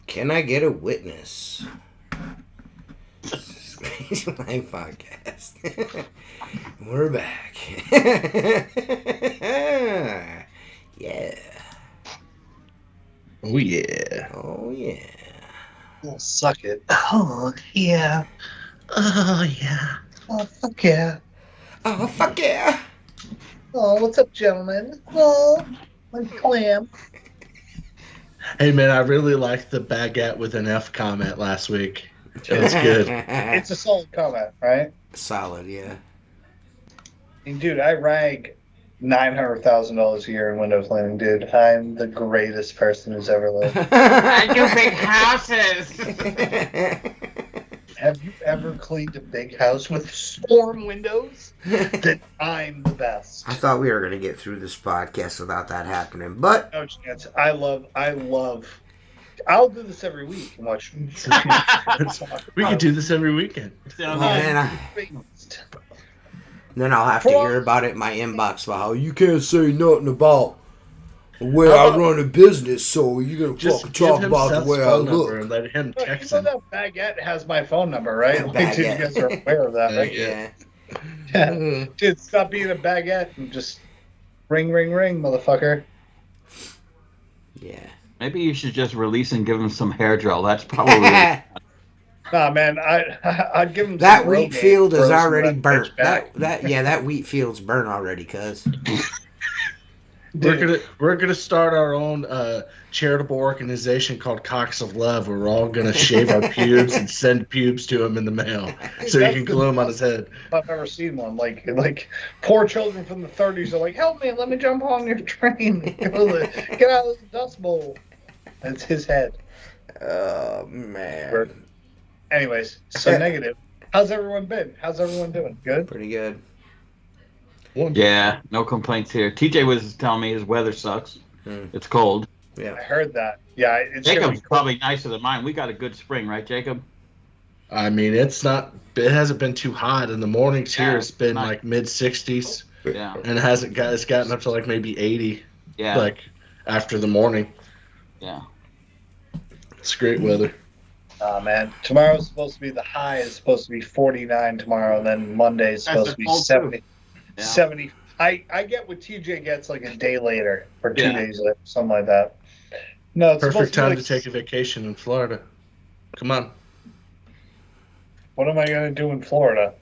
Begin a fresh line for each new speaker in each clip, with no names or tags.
Can I get a witness? Squeegee Life Podcast. We're back. Yeah.
Oh, yeah.
Oh, yeah.
Oh, suck it. Oh, yeah. Oh, yeah. Oh, fuck yeah.
Oh, fuck yeah.
Oh, what's up, gentlemen? Oh, I'm Clam.
Hey, man, I really liked the baguette with an F comment last week. It was good.
It's a solid comment, right?
Solid, yeah.
And dude, I rag $900,000 a year in window cleaning, dude. I'm the greatest person who's ever lived.
I do big houses.
Have you ever cleaned a big house with storm windows? Then I'm the best.
I thought we were going to get through this podcast without that happening, but
No chance. I'll do this every week and watch.
We could do this every weekend.
oh, man, then I'll have to hear about it in my inbox about how you can't say nothing about the way I run a business, so you're going to
Just
fucking
give
talk
him
about
Seth's
the way I
phone number
look.
and let him
You
text
know
him.
that baguette has my phone number, right? Like, dude, you
Baguette.
guys are aware of that, right?
Yeah.
Yeah. Dude, stop being a baguette and just ring, ring, ring, motherfucker.
Yeah.
Maybe you should just release and give him some hair gel. That's probably
Nah, man, I'd give him
That
some
wheat
Rogaine,
field is
throw some
already
red
burnt.
bitch back.
That wheat field's burnt already, cuz.
We're gonna start our own charitable organization called Cocks of Love, where we're all gonna shave our pubes and send pubes to him in the mail, so he can glue them on his head.
I've ever seen one. Like poor children from the 30s are like, help me, let me jump on your train. Get out of the dust bowl. It's his head.
Oh, man.
Anyways, so negative. How's everyone been? How's everyone doing? Good?
Pretty good.
yeah, no complaints here. TJ was telling me his weather sucks. It's cold.
I
Yeah.
heard that. Yeah, it's gonna be
Jacob's
cold.
probably nicer than mine. We got a good spring, right, Jacob?
I mean, it hasn't been too hot in the mornings here.
Yeah,
It's been
not-
like mid 60s,
Yeah.
and it's gotten up to like maybe 80,
Yeah.
like after the morning.
Yeah.
It's great weather.
Man, tomorrow's supposed to be the high is supposed to be 49 tomorrow, and then Monday is supposed
That's
to be
cold, too.
70.
Yeah.
70. I get what TJ gets like a day later or 2
Yeah.
days later, something like that. No, it's
Perfect
supposed to be
time
like,
to take a vacation in Florida. Come on.
What am I going to do in Florida?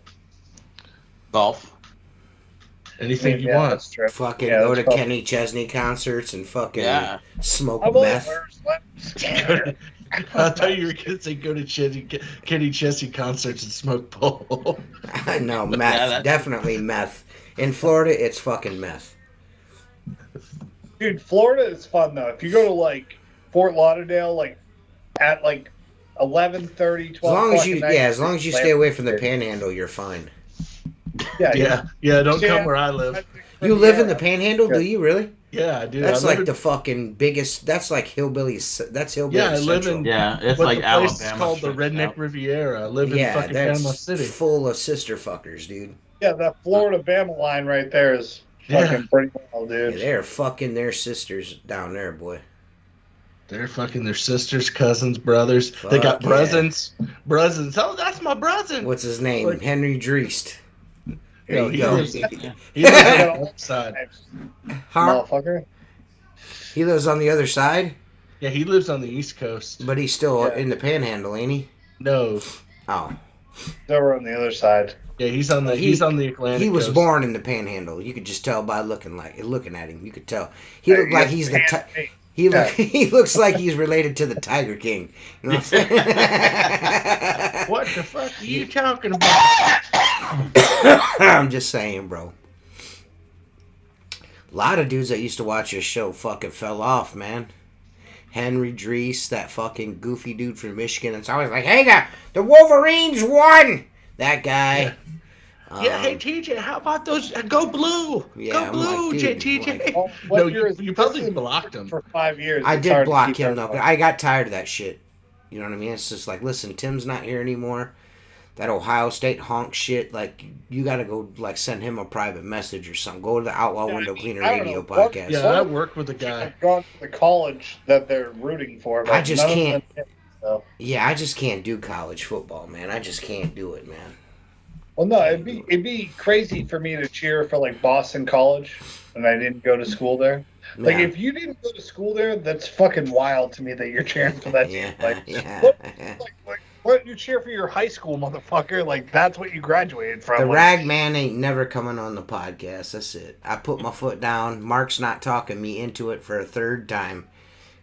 Golf.
Anything you
Yeah,
want.
that's true.
Fucking
Yeah,
go
that's
to
probably-
Kenny Chesney concerts and fucking
Yeah.
smoke
I've only
meth.
I thought you were going to say go to Kenny Chesney concerts and smoke pole.
No, meth.
Yeah, that's-
Definitely meth. In Florida, it's fucking meth.
Dude, Florida is fun though. If you go to like Fort Lauderdale, like at like 11:30, 12
As long as
o'clock
you,
at night,
yeah, as long as you stay away from the
dude.
Panhandle, you're fine.
Yeah,
Yeah, don't
Yeah.
come where I live.
You live in the Panhandle, do
Good.
you really?
Yeah, I do.
That's
I live
like the fucking biggest. That's like hillbillies. That's hillbilly
Yeah, I live
central.
in-
Yeah, it's
But
like
the place is
Alabama.
called the
stretched
Redneck
out.
Riviera. I live in
Yeah,
fucking
that's
Panama City.
full of sister fuckers, dude.
yeah, that Florida Bama line right there is fucking
Yeah.
pretty wild,
Yeah,
dude.
they're fucking their sisters down there, boy.
They're fucking their sisters, cousins, brothers. they
Fuck
got
yeah.
brothers. Brothers. Oh, that's my brother.
What's his name?
Like-
Henry Dreest. There
No,
you
he
go.
lives-
Yeah.
He lives on the other side.
Huh?
Motherfucker.
He lives on the other side,
Yeah, he lives on the East Coast.
but he's still
Yeah.
in the Panhandle, ain't he?
No.
Oh,
They were on the other side.
Yeah, he's on the Atlantic
he was
coast.
born in the Panhandle. You could just tell by looking at him. You could tell he looked like he's the. He looks like he's related to the Tiger King. You know what I'm saying?
What the fuck are you talking about?
I'm just saying, bro. A lot of dudes that used to watch your show fucking fell off, man. Henry Drees, that fucking goofy dude from Michigan. It's always like, hey, the Wolverines won. That guy.
Yeah, hey TJ, how about those? Go blue.
Yeah,
Go
I'm
blue,
like, dude,
TJ.
like-
Well,
No,
what year is
you
this?
probably
This is
blocked him.
for 5 years.
I
It's
did
hard to
block
keep
him, though.
everyone.
I got tired of that shit. You know what I mean? It's just like, listen, Tim's not here anymore. That Ohio State honk shit, like, you gotta go, like, send him a private message or something. Go to the Outlaw
Yeah,
Window Cleaner
I don't
Radio
know. What-
podcast.
Yeah, I work with a guy.
I've gone to the college that they're rooting for. But
I just
none of
can't.
them- So.
Yeah, I just can't do college football, man. I just can't do it, man.
Well, no, it'd be crazy for me to cheer for like Boston College, and I didn't go to school there. Like,
Yeah.
if you didn't go to school there, that's fucking wild to me that you're cheering for that team. Like,
Yeah.
what you cheer for your high school, motherfucker? Like, that's what you graduated from.
The
like,
rag man ain't never coming on the podcast. That's it. I put my foot down. Mark's not talking me into it for a third time.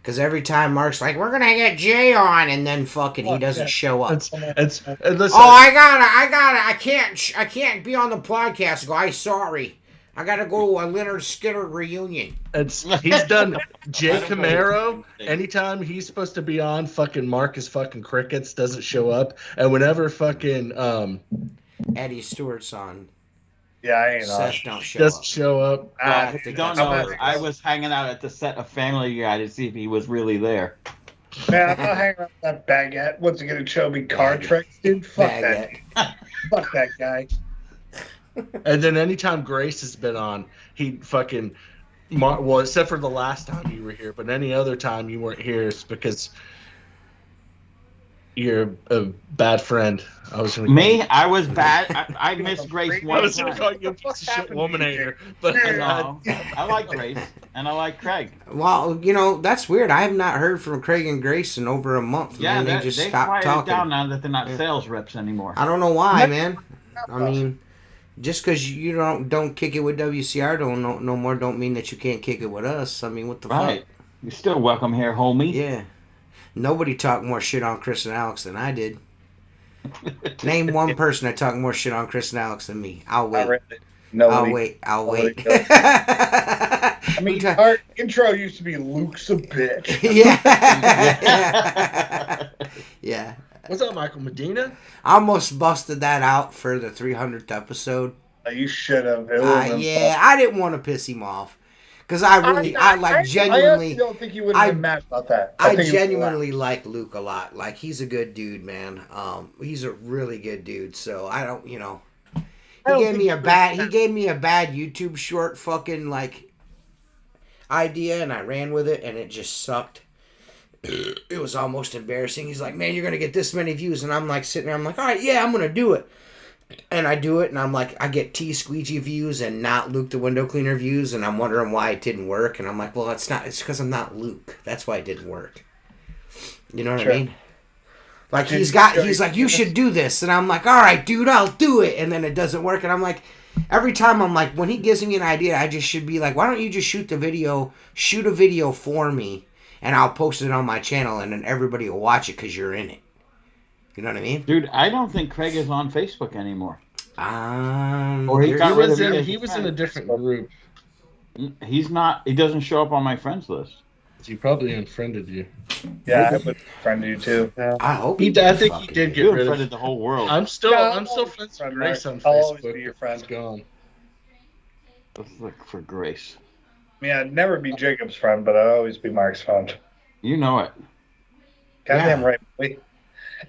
Because every time Mark's like, we're going to get Jay on, and then fucking he doesn't show up.
Listen,
I can't be on the podcast. I go, I'm sorry. I got to go to a Leonard Skinner reunion.
He's done. Jay Camaro, anytime he's supposed to be on, fucking Marcus fucking crickets doesn't show up. And whenever fucking
Eddie Stewart's on.
Yeah, I ain't
Seth
on.
doesn't show up.
If you don't know, I was hanging out at the set of Family Guy to see if he was really there.
Man, I'm not hanging out with that baguette. What's he gonna show me card tricks, dude? Fuck
Baguette.
that. Fuck that guy.
And then anytime Grace has been on, he fucking well, except for the last time you were here, but any other time you weren't here, it's because you're a bad friend. I was gonna
I was bad. I missed Grace one
I was
time.
gonna call you a piece of shit womanator, but
No, I like Grace and I like Craig.
Well, that's weird. I have not heard from Craig and Grace in over a month.
Yeah,
man. They just
they
stopped
quieted
talking.
down now that they're not sales reps anymore.
I don't know why, man. I mean, just because you don't kick it with WCR no more don't mean that you can't kick it with us. I mean, what the fuck?
You're still welcome here, homie.
Yeah. Nobody talked more shit on Chris and Alex than I did. Name one person that talked more shit on Chris and Alex than me. I'll wait. I'll wait.
I mean, our intro used to be Luke's a bitch.
Yeah. Yeah.
What's up, Michael Medina?
I almost busted that out for the 300th episode.
You should have.
Yeah, I didn't want to piss him off. Because I genuinely.
I don't think you would have been mad about that.
I genuinely like Luke a lot. Like, he's a good dude, man. He's a really good dude. So I don't, He gave me a bad YouTube short fucking like idea, and I ran with it, and it just sucked. It was almost embarrassing. He's like, "Man, you're gonna get this many views," and I'm like sitting there. I'm like, "All right, yeah, I'm gonna do it." And I do it, and I'm like, I get Squeegee views and not Luke the window cleaner views, and I'm wondering why it didn't work. And I'm like, well, it's because I'm not Luke. That's why it didn't work. You know what I mean? Like, he's like, you should do this. And I'm like, all right, dude, I'll do it. And then it doesn't work. And I'm like, every time I'm like, when he gives me an idea, I just should be like, why don't you just shoot a video for me, and I'll post it on my channel, and then everybody will watch it because you're in it. You know what I mean?
Dude, I don't think Craig is on Facebook anymore.
Or he was in a different group.
He's not. He doesn't show up on my friends list.
He probably unfriended you.
Yeah, I would friend you too. Yeah.
I hope
I think he did get rid of
the whole world.
I'm still friends with Grace on Facebook.
I'll always be your friend.
Gone.
Let's look for Grace.
I mean, I'd never be Jacob's friend, but I'd always be Mark's friend.
You know it.
Goddamn right.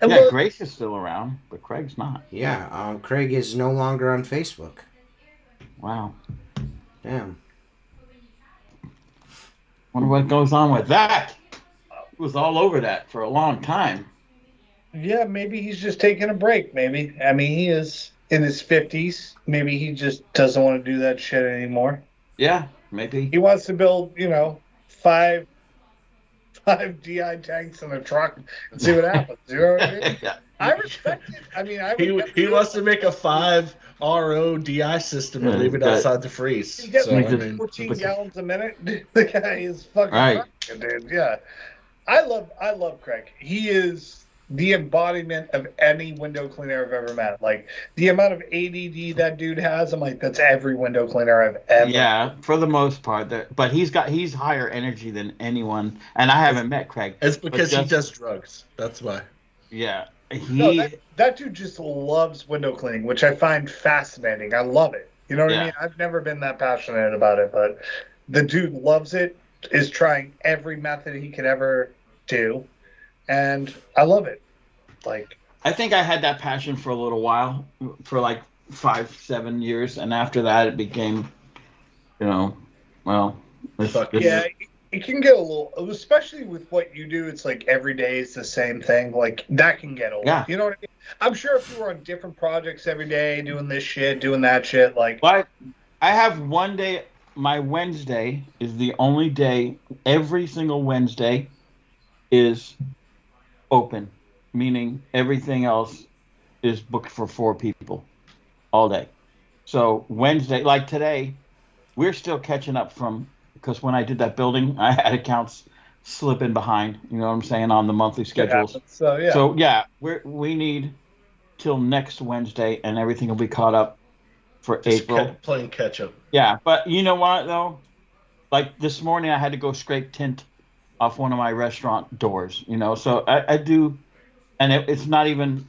Yeah, Grace is still around, but Craig's not.
Yeah, Craig is no longer on Facebook.
Wow.
Damn.
Wonder what goes on with that. He was all over that for a long time.
Yeah, maybe he's just taking a break, maybe. I mean, he is in his 50s. Maybe he just doesn't want to do that shit anymore.
Yeah, maybe.
He wants to build, five DI tanks in a truck and see what happens. You know what I mean?
Yeah.
I respect it. I mean,
he wants to make a 5 RO DI system and leave it outside the freeze.
He gets 14 gallons a minute. The guy is fucking rocking, dude. Yeah. I love Craig. He is the embodiment of any window cleaner I've ever met. Like, the amount of ADD that dude has, I'm like, that's every window cleaner I've ever met.
Yeah, for the most part. But he's higher energy than anyone. And I haven't met Craig.
It's because he does drugs. That's why.
Yeah.
That dude just loves window cleaning, which I find fascinating. I love it. You know what I mean? I've never been that passionate about it, but the dude loves it, is trying every method he could ever do, and I love it. Like,
I think I had that passion for a little while, for like 5-7 years, and after that it became,
it can get a little, especially with what you do. It's like every day is the same thing. Like that can get old.
Yeah.
You know what I mean? I'm sure if you were on different projects every day, doing this shit, doing that shit, like.
But I have one day. My Wednesday is the only day. Every single Wednesday is open, meaning everything else is booked for 4 people all day. So Wednesday, like today, we're still catching up from, because when I did that building, I had accounts slipping behind. You know what I'm saying, on the monthly schedules.
So yeah.
So yeah, we need till next Wednesday, and everything will be caught up for April.
Playing catch up.
Yeah, but you know what though? Like this morning, I had to go scrape tint off one of my restaurant doors. You know, so I do, and it's not even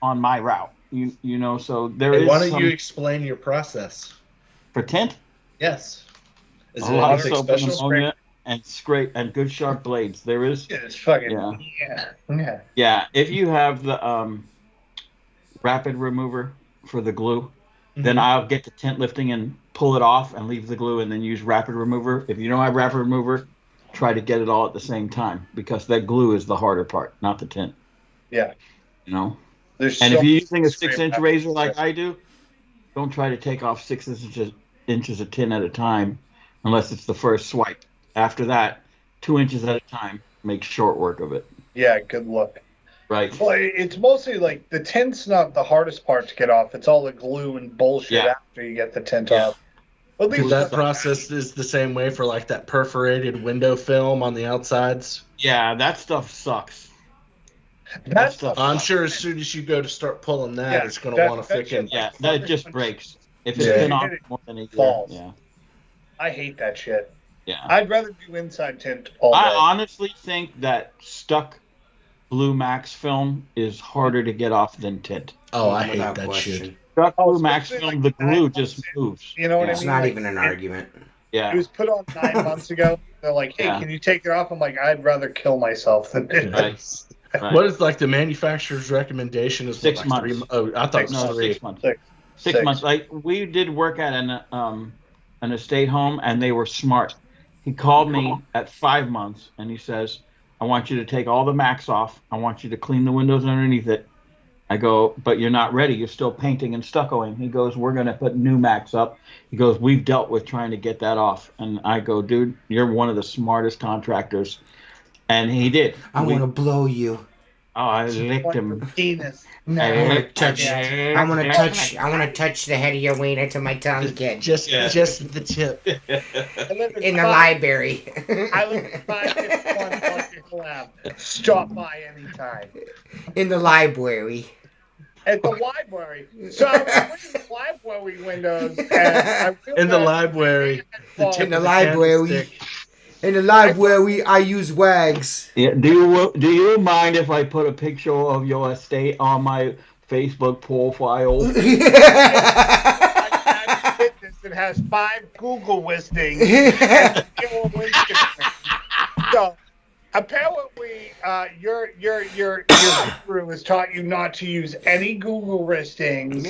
on my route. You know, so there is.
Why don't you explain your process
for tint?
Yes. Is
a lot of soap and ammonia and scrape and good sharp blades. There is.
Yeah, it's fucking.
Yeah. If you have the rapid remover for the glue, then I'll get the tint lifting and pull it off and leave the glue and then use rapid remover. If you don't have rapid remover, try to get it all at the same time, because that glue is the harder part, not the tint.
Yeah.
You know?
And
if you're using a 6-inch razor like I do, don't try to take off 6 inches of tint at a time unless it's the first swipe. After that, 2 inches at a time, make short work of it.
Yeah, good luck.
Right.
Well, it's mostly like the tint's not the hardest part to get off. It's all the glue and bullshit after you get the tint off.
Well, that process is the same way for like that perforated window film on the outsides.
Yeah, that stuff sucks.
That stuff
I'm sure as soon as you go to start pulling that, it's going to want to thicken.
Yeah, that just breaks. If it's been on more than a year.
Falls.
Yeah.
I hate that shit.
Yeah.
I'd rather do inside tint all day.
I honestly think that stuck Blue Max film is harder to get off than tint.
Oh, I hate that shit.
Stuck Blue Max film, the glue just moves.
You know what I mean?
It's not even an argument.
Yeah.
It was put on 9 months ago. They're like, hey, can you take it off? I'm like, I'd rather kill myself than do this.
Right.
What is like the manufacturer's recommendation? Is
6
like
months.
I thought it was 3.
6 months. 6 months. Like we did work at an estate home, and they were smart. He called me at 5 months, and he says, I want you to take all the Max off. I want you to clean the windows underneath it. I go, but you're not ready. You're still painting and stuccoing. He goes, we're going to put new Max up. He goes, we've dealt with trying to get that off. And I go, dude, you're one of the smartest contractors. And he did.
I want to blow you.
Oh, I licked him.
Penis.
I want to touch the head of your wiener to my tongue, kid.
Just the tip.
In the library.
I live in 551 Lab. Stop by anytime.
In the library.
At the library. So I was looking at the library windows. And
in the library.
In the library. In the library, I use wags.
Yeah. Do you mind if I put a picture of your estate on my Facebook profile?
It has 5 Google listings. So apparently, your guru has taught you not to use any Google listings.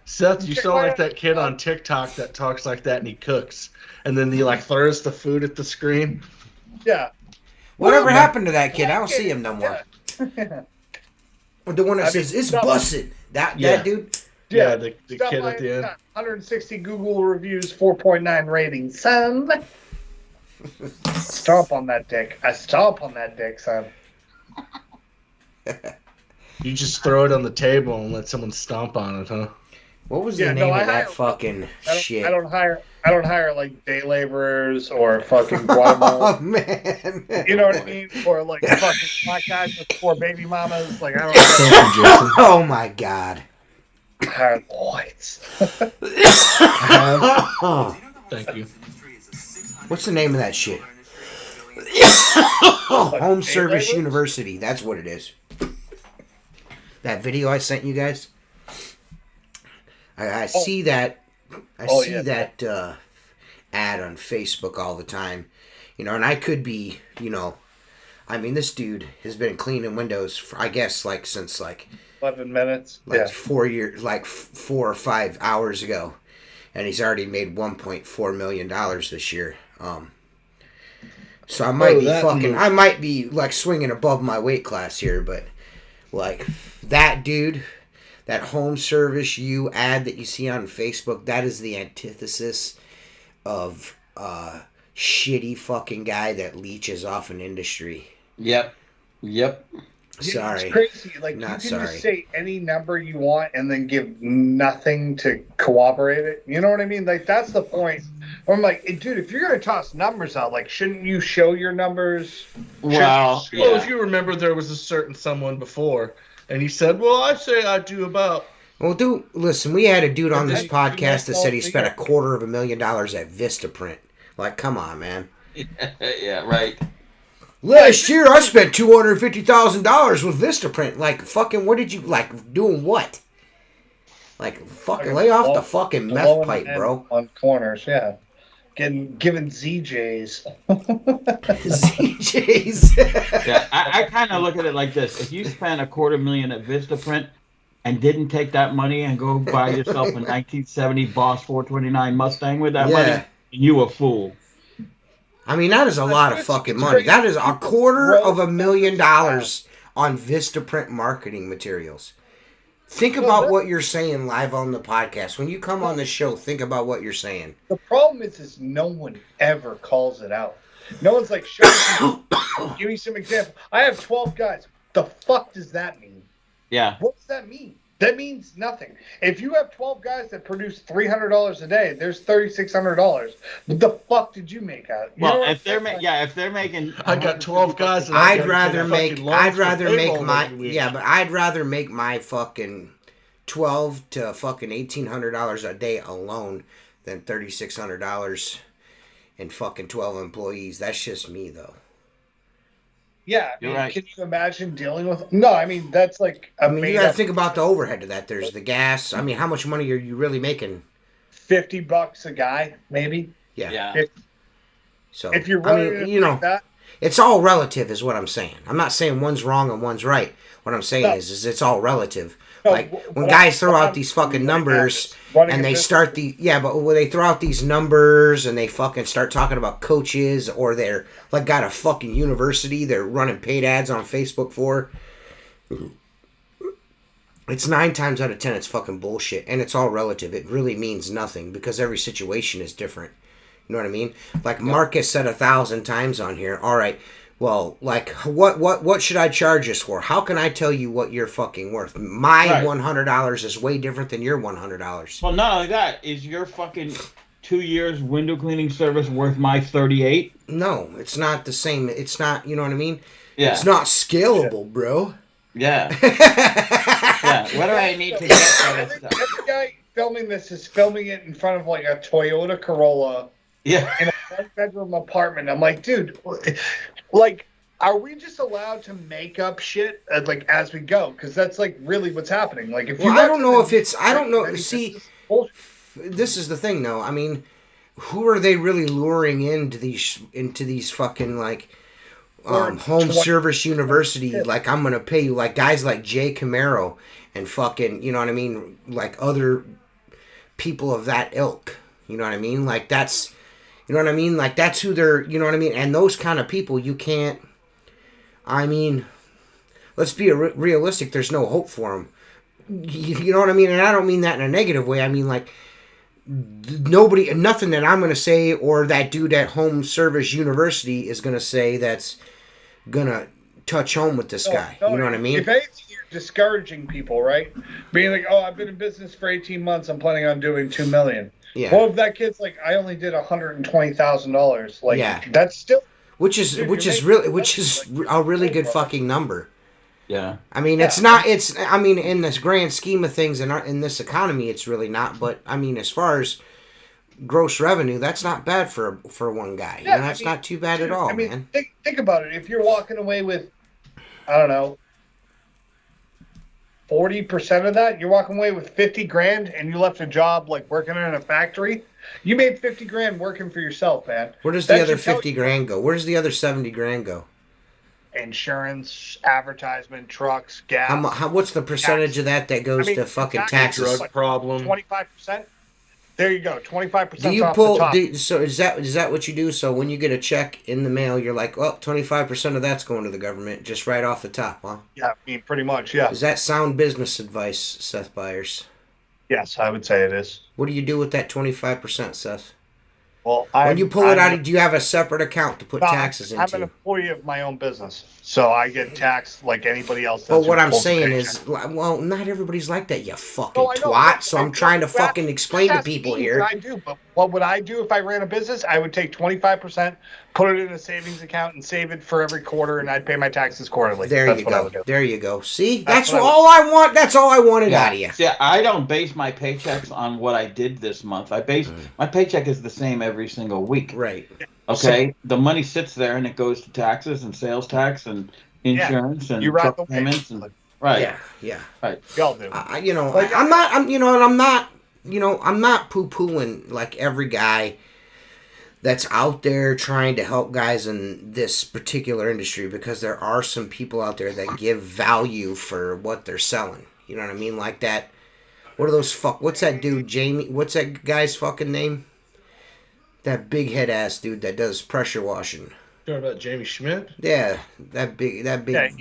Seth, you sound like that kid on TikTok that talks like that and he cooks. And then he like throws the food at the screen.
Yeah.
Whatever happened to that kid? I don't see him no more.
Yeah.
The one that says, it's busted. That dude?
Yeah, the kid at the end.
160 Google reviews, 4.9 ratings. Son. Stomp on that dick. I stomp on that dick, son.
You just throw it on the table and let someone stomp on it, huh?
What was the name of that fucking shit?
I don't hire like day laborers or fucking Guatemala.
Oh man.
You know what I mean? Or like fucking black guys with 4 baby mamas. Like I don't
know.
Oh my god.
Hire whites.
Thank you.
What's the name of that shit? Home Service University. That's what it is. That video I sent you guys. I see that. I see that ad on Facebook all the time, and I could be, I mean, this dude has been cleaning windows for, I guess, since
11 minutes,
4 years, 4 or 5 hours ago, and he's already made $1.4 million this year. So I might be like swinging above my weight class here, but like that dude, that home service ad that you see on Facebook, that is the antithesis of shitty fucking guy that leeches off an industry.
Yep.
Sorry.
It's crazy. Like,
Not
you can
sorry.
just say any number you want and then give nothing to corroborate it. You know what I mean? Like, that's the point. I'm like, dude, if you're going to toss numbers out, like, shouldn't you show your numbers?
Well, if you remember, there was a certain someone before, and he said, well, I say I do about...
Well, dude, listen, we had a dude on this podcast that said he spent $250,000 at Vistaprint. Like, come on, man.
Yeah, right.
Last year, I spent $250,000 with Vistaprint. Like, fucking, what did you, like, doing what? Like, fucking lay off the fucking meth pipe, bro.
On corners, yeah. Giving ZJs.
ZJs.
Yeah, I kind of look at it like this. If you spent $250,000 at Vistaprint and didn't take that money and go buy yourself a 1970 Boss 429 Mustang with that money, you a fool.
I mean, that is a lot of fucking money. That is $250,000 on Vistaprint marketing materials. Think about what you're saying live on the podcast. When you come on the show, think about what you're saying.
The problem is no one ever calls it out. No one's like, give me some example. I have 12 guys. The fuck does that mean?
Yeah.
What does that mean? That means nothing. If you have 12 guys that produce $300 a day, there's $3,600. What the fuck did you make out?
If they're making,
I got 12 guys. And
I'd rather make my fucking $1,200 to fucking $1,800 a day alone than $3,600 and fucking 12 employees. That's just me, though.
Yeah,
You're right.
Can you imagine dealing with? No, I mean that's like.
You got to think about the overhead of that. There's the gas. I mean, how much money are you really making?
$50 a guy, maybe.
Yeah.
So if you're running, that,
it's all relative, is what I'm saying. I'm not saying one's wrong and one's right. What I'm saying is it's all relative. Like when guys throw out these fucking numbers and they start but when they throw out these numbers and they fucking start talking about coaches or they're like got a fucking university they're running paid ads on Facebook for, it's 9 times out of 10 it's fucking bullshit, and it's all relative. It really means nothing because every situation is different. You know what I mean? Like Marcus said 1,000 times on here. All right. Well, like, what should I charge this for? How can I tell you what you're fucking worth? My $100 is way different than your $100.
Well, not only that, is your fucking 2 years window cleaning service worth my 38?
No, it's not the same. It's not, you know what I mean?
Yeah.
It's not scalable, bro.
Yeah. Yeah. What do I need to get for this stuff?
Every guy filming this is filming it in front of like a Toyota Corolla.
Yeah.
In a 1-bedroom apartment. I'm like, dude, like, are we just allowed to make up shit like as we go? Because that's like really what's happening. Like, if
I don't know if it's. I don't know. See, this is the thing, though. I mean, who are they really luring into these fucking like home service university? Like, I'm gonna pay you, like guys like Jay Camaro and fucking, you know what I mean? Like other people of that ilk. You know what I mean? Like that's. You know what I mean? Like, that's who they're, you know what I mean? And those kind of people, you can't, I mean, let's be realistic. There's no hope for them. You know what I mean? And I don't mean that in a negative way. I mean, like, nothing that I'm going to say or that dude at Home Service University is going to say that's going to touch home with this guy. You know what I mean?
If anything, you're discouraging people, right? Being like, oh, I've been in business for 18 months. I'm planning on doing $2 million.
Yeah.
Well, if that kid's like, I only did $120,000. Like, that's still,
which is a really good fucking number.
Yeah.
I mean, it's not. It's. I mean, in this grand scheme of things, in this economy, it's really not. But I mean, as far as gross revenue, that's not bad for one guy.
Yeah,
that's not too bad at all, man.
Think about it. If you're walking away with, I don't know, 40% of that, you're walking away with $50,000, and you left a job like working in a factory. You made $50,000 working for yourself, man.
Where does the other $50,000 go? Where does the other $70,000 go?
Insurance, advertisement, trucks, gas.
What's the percentage of that goes to fucking taxes?
Drug problem.
25%. There you go. 25%
Do you
off
pull?
the top.
So is that what you do? So when you get a check in the mail, you're like, well, 25% of that's going to the government, just right off the top, huh?
Yeah, I mean, pretty much, yeah.
Is that sound business advice, Seth Byers?
Yes, I would say it is.
What do you do with that 25%, Seth?
Well,
when you pull it out, do you have a separate account to put taxes into?
I'm an employee of my own business, so I get taxed like anybody else.
Well, what I'm saying is, well, not everybody's like that, you fucking twat. So I'm trying to fucking explain to people here.
I do, but what would I do if I ran a business? I would take 25%, put it in a savings account, and save it for every quarter, and I'd pay my taxes quarterly.
There you go. There you go. See, that's all I want. That's all I wanted out of you.
See, I don't base my paychecks on what I did this month. My paycheck is the same every single week.
Right.
Okay. The money sits there, and it goes to taxes and sales tax and insurance and truck payments and right.
Yeah.
Right.
Y'all do.
I'm not poo-pooing like every guy that's out there trying to help guys in this particular industry, because there are some people out there that give value for what they're selling. You know what I mean? Like that. What are those what's that dude, Jamie? What's that guy's fucking name? That big head ass dude that does pressure washing.
Talking about Jamie Schmidt?
Yeah, that big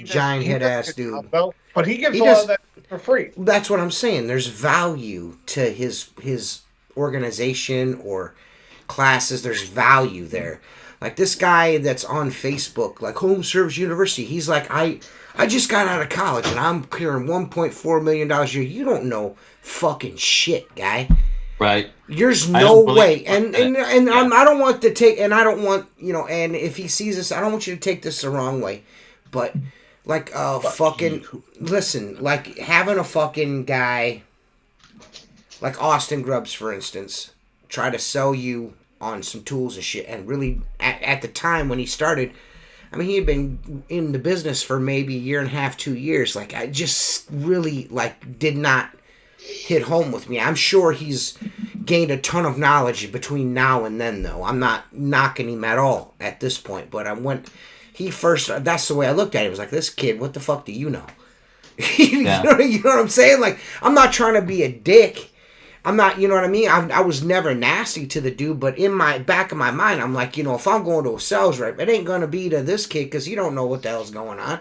giant head ass dude.
But he gives a lot of that for free.
That's what I'm saying. There's value to his organization or classes. There's value there. Like this guy that's on Facebook, like Home Service University. He's like, I just got out of college and I'm clearing $1.4 million a year. You don't know fucking shit, guy.
Right.
There's no way. And I don't want to take, and I don't want, and if he sees this, I don't want you to take this the wrong way. But, like, listen, like, having a fucking guy, like Austin Grubbs, for instance, try to sell you on some tools and shit, and really, at the time when he started, I mean, he had been in the business for maybe a year and a half, 2 years. Like, I just really, like, did not hit home with me. I'm sure he's gained a ton of knowledge between now and then, though. I'm not knocking him at all at this point, but that's the way I looked at him. I was like, this kid, what the fuck do you know? You know what I'm saying? Like, I'm not trying to be a dick. I'm not, you know what I mean? I was never nasty to the dude, but in my back of my mind, I'm like, if I'm going to a sales rep, it ain't going to be to this kid because you don't know what the hell's going on.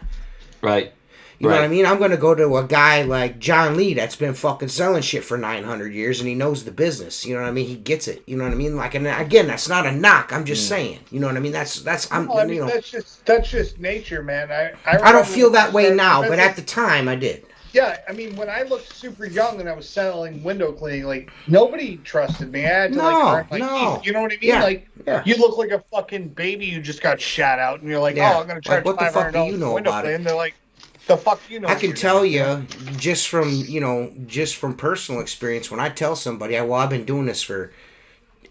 Right.
You know what I mean? I'm going to go to a guy like John Lee that's been fucking selling shit for 900 years and he knows the business. You know what I mean? He gets it. You know what I mean? Like, and again, that's not a knock. I'm just saying. You know what I mean? That's
just nature, man.
I don't feel that way now, but at the time I did.
Yeah, I mean, when I looked super young and I was selling window cleaning, like, nobody trusted me. I had to,
no.
You know what I mean?
Yeah,
you look like a fucking baby who just got shat out, and you're like, I'm going to charge
what the fuck do you know about it?
And they're like, the fuck you know?
I can tell you, just from personal experience, when I tell somebody, I've been doing this for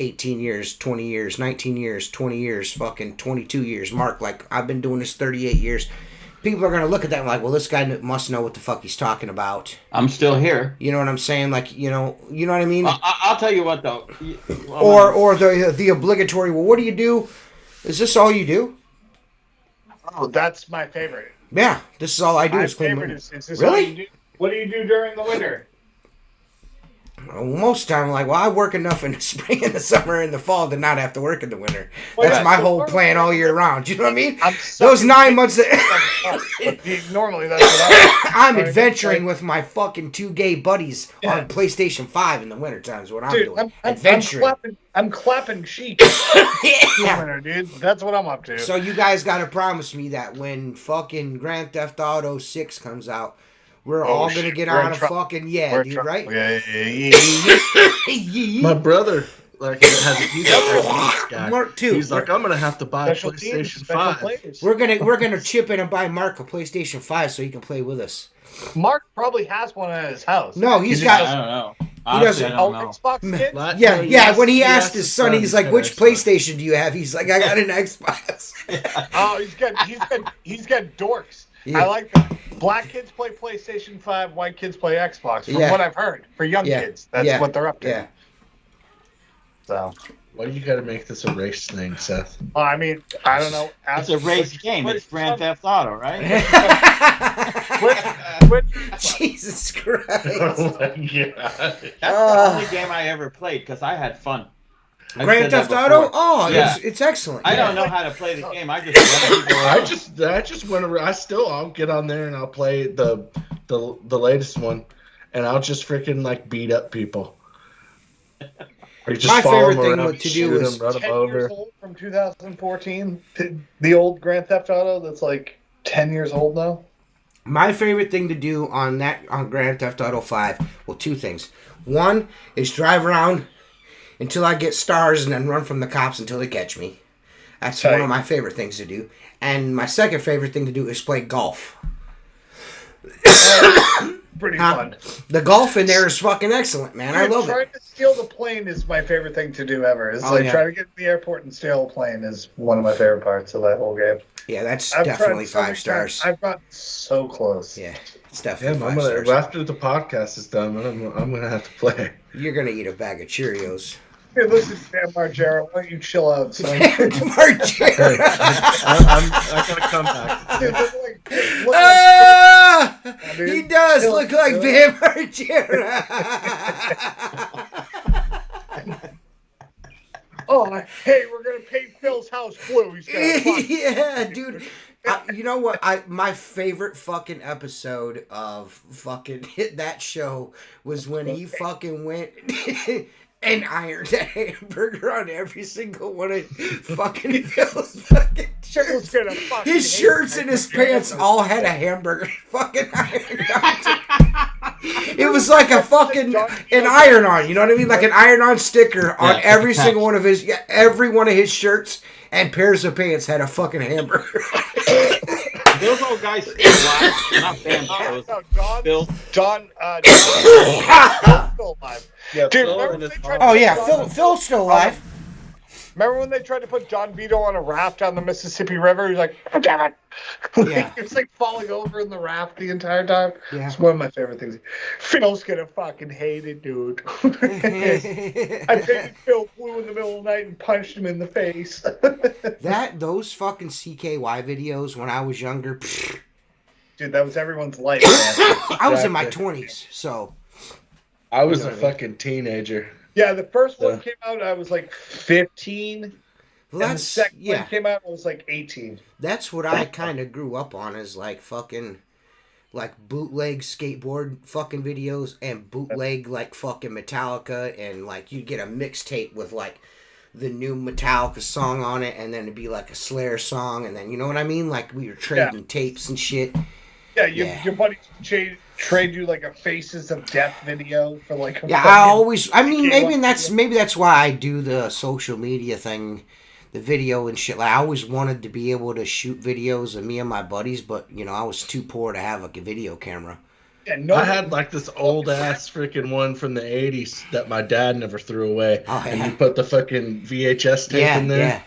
18 years, 20 years, 19 years, 20 years, fucking 22 years, Mark, like, I've been doing this 38 years. People are going to look at that and like, well, this guy must know what the fuck he's talking about.
I'm still here.
You know what I'm saying? Like, you know what I mean?
I'll tell you what, though.
Or the obligatory, well, what do you do? Is this all you do?
Oh, that's my favorite.
Yeah, this is all I do.
My
is clean
favorite is this
really?
All you do? What do you do during the winter?
Well, most of the time, I'm like, well, I work enough in the spring and the summer and the fall to not have to work in the winter. That's my whole plan all year round. You know what I mean? Those 9 months that
normally that's what
I'm adventuring with my fucking 2 gay buddies on PlayStation 5 in the winter time is what I'm doing. Adventuring.
I'm clapping sheep. Winter, dude. That's what I'm up to.
So you guys got to promise me that when fucking Grand Theft Auto 6 comes out, we're all going to get on a fucking, dude, right?
Yeah. My brother, he's a guy.
Mark too.
He's like, I'm going to have to buy a PlayStation 5.
We're gonna chip in and buy Mark a PlayStation 5 so he can play with us.
Mark probably has one at his house.
No, he's got.
I don't know.
He doesn't.
Xbox kid?
Yeah. When he asked his son, he's like, "Which PlayStation do you have?" He's like, "I got an Xbox."
Oh, he's got dorks. Yeah. I like that. Black kids play PlayStation 5, white kids play Xbox. From what I've heard, for young kids, that's what they're up to.
Yeah.
So.
Why do you got to make this a race thing, Seth?
I mean, I don't know.
It's a race game. It's Grand Theft Auto, right?
Jesus Christ.
Oh my God.
That's the only game I ever played because I had fun.
Grand Theft Auto? Oh, yeah. It's excellent.
I don't know how to play the game. I just
went around. I'll get on there and I'll play the latest one, and I'll just freaking like beat up people. Or just
my favorite thing
around,
to do is
run
10
them over.
years old from 2014. The old Grand Theft Auto that's like 10 years old now.
My favorite thing to do on Grand Theft Auto 5, well, two things. One is drive around until I get stars and then run from the cops until they catch me. That's one of my favorite things to do. And my second favorite thing to do is play golf.
Pretty fun.
The golf in there is fucking excellent, man. I love it.
Trying to steal the plane is my favorite thing to do ever. It's trying to get to the airport and steal a plane is one of my favorite parts of that whole game.
Yeah, that's definitely 5 stars.
I've gotten so close.
Yeah, it's definitely 5 stars.
After the podcast is done, I'm gonna have to play.
You're gonna eat a bag of Cheerios.
Hey, listen, Dan Margera, why don't you chill out, son?
Margera!
I'm gonna come back.
Dude,
he does look like Bam Margera.
Oh, hey, we're gonna paint Phil's house blue. He's
yeah, dude. You know what? My favorite fucking episode of fucking that show was when he fucking went and ironed a hamburger on every single one of fucking Phil's fucking shirts. His shirts and his pants all had a hamburger fucking ironed on. It was like a fucking an iron-on, you know what I mean? Like an iron-on sticker on every single one of his, every one of his shirts and pairs of pants had a fucking hamburger.
Those old guys still alive. Not Bam. Phil.
John. Phil's still alive.
Yeah,
dude,
Phil's still alive.
Remember when they tried to put John Vito on a raft down the Mississippi River? He was like, oh, damn it.
Yeah.
He was like falling over in the raft the entire time.
Yeah.
It's one of my favorite things. Phil's gonna fucking hate it, dude. I painted Phil blue in the middle of the night and punched him in the face.
Those fucking CKY videos when I was younger.
Dude, that was everyone's life, man.
I was in my 20s, so.
I was a fucking teenager.
Yeah, the first one came out, I was like 15.
Well,
and the second one came out, I was like 18.
That's what I kind of grew up on, is like fucking, like bootleg skateboard fucking videos and bootleg like fucking Metallica, and like you'd get a mixtape with like the new Metallica song on it, and then it'd be like a Slayer song, and then you know what I mean? Like we were trading tapes and shit.
Yeah, your buddies trade you like a Faces of Death video for like.
Maybe that's why I do the social media thing, the video and shit. Like I always wanted to be able to shoot videos of me and my buddies, but you know I was too poor to have like a video camera.
Yeah,
I had like this old ass freaking one from the 80s that my dad never threw away, and you put the fucking VHS tape in there.
Yeah.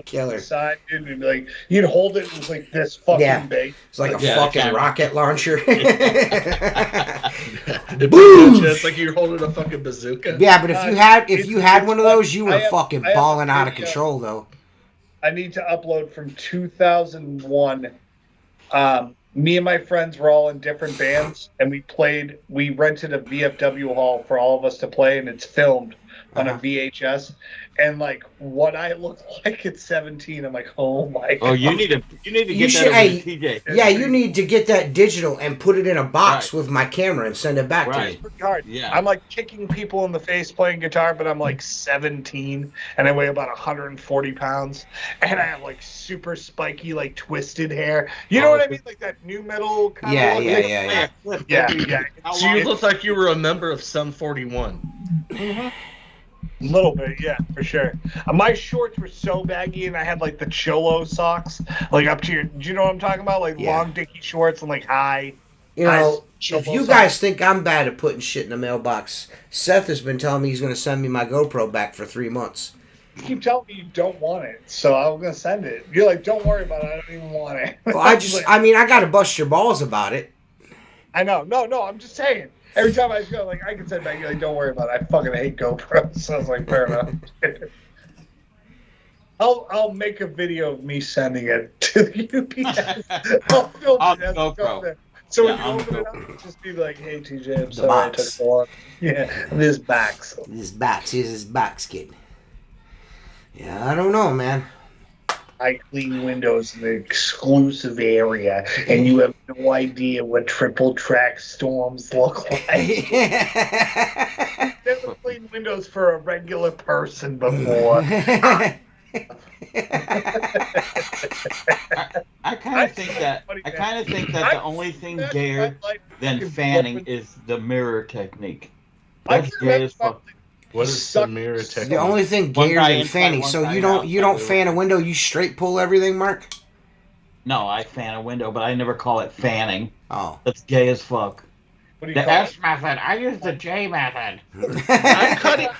Killer. The side, dude, and like you'd hold it, it was like this fucking big.
It's like a fucking rocket launcher.
Boom! It's like you're holding a fucking bazooka.
Yeah, but if you had one of those, you were fucking balling out of control, though.
I need to upload from 2001. Me and my friends were all in different bands, and we rented a VFW hall for all of us to play, and it's filmed on a VHS. And like what I look like at 17, I'm like, oh my god.
Oh, you need to get that over to TJ.
Yeah, you need to get that digital and put it in a box with my camera and send it back to me.
Yeah. I'm like kicking people in the face playing guitar, but I'm like 17 and I weigh about 140 pounds, and I have like super spiky, like twisted hair. You know what I mean? Like that new metal kind of look. Yeah.
So you look like you were a member of Sum 41.
Mm-hmm. A little bit, yeah, for sure. My shorts were so baggy, and I had like the cholo socks, like up to your. Do you know what I'm talking about? Like long dicky shorts and like high.
You know, if you guys think I'm bad at putting shit in the mailbox, Seth has been telling me he's going to send me my GoPro back for 3 months.
You keep telling me you don't want it, so I'm going to send it. You're like, don't worry about it. I don't even want it.
Well, I got to bust your balls about it.
I know. No, I'm just saying. Every time I go, like, I can send back, like, don't worry about it. I fucking hate GoPros. So I was like, fair enough. I'll make a video of me sending it to the UPS. I'll film it as it goes there. So when you open it up, just be like, hey, TJ, I'm sorry I took so long. Yeah, this box.
Here's his box, kid. Yeah, I don't know, man.
I clean windows in the exclusive area, and you have no idea what triple track storms look like. I've never cleaned windows for a regular person before.
I kind of think that the only thing gayer than fanning is the mirror technique. That's gay as fuck.
What is the mirror technique?
The only thing gayer than fanning. So you don't fan a window. You straight pull everything, Mark?
No, I fan a window, but I never call it fanning.
Oh,
that's gay as fuck.
What do you
The
call
S
it?
method. I use the J method.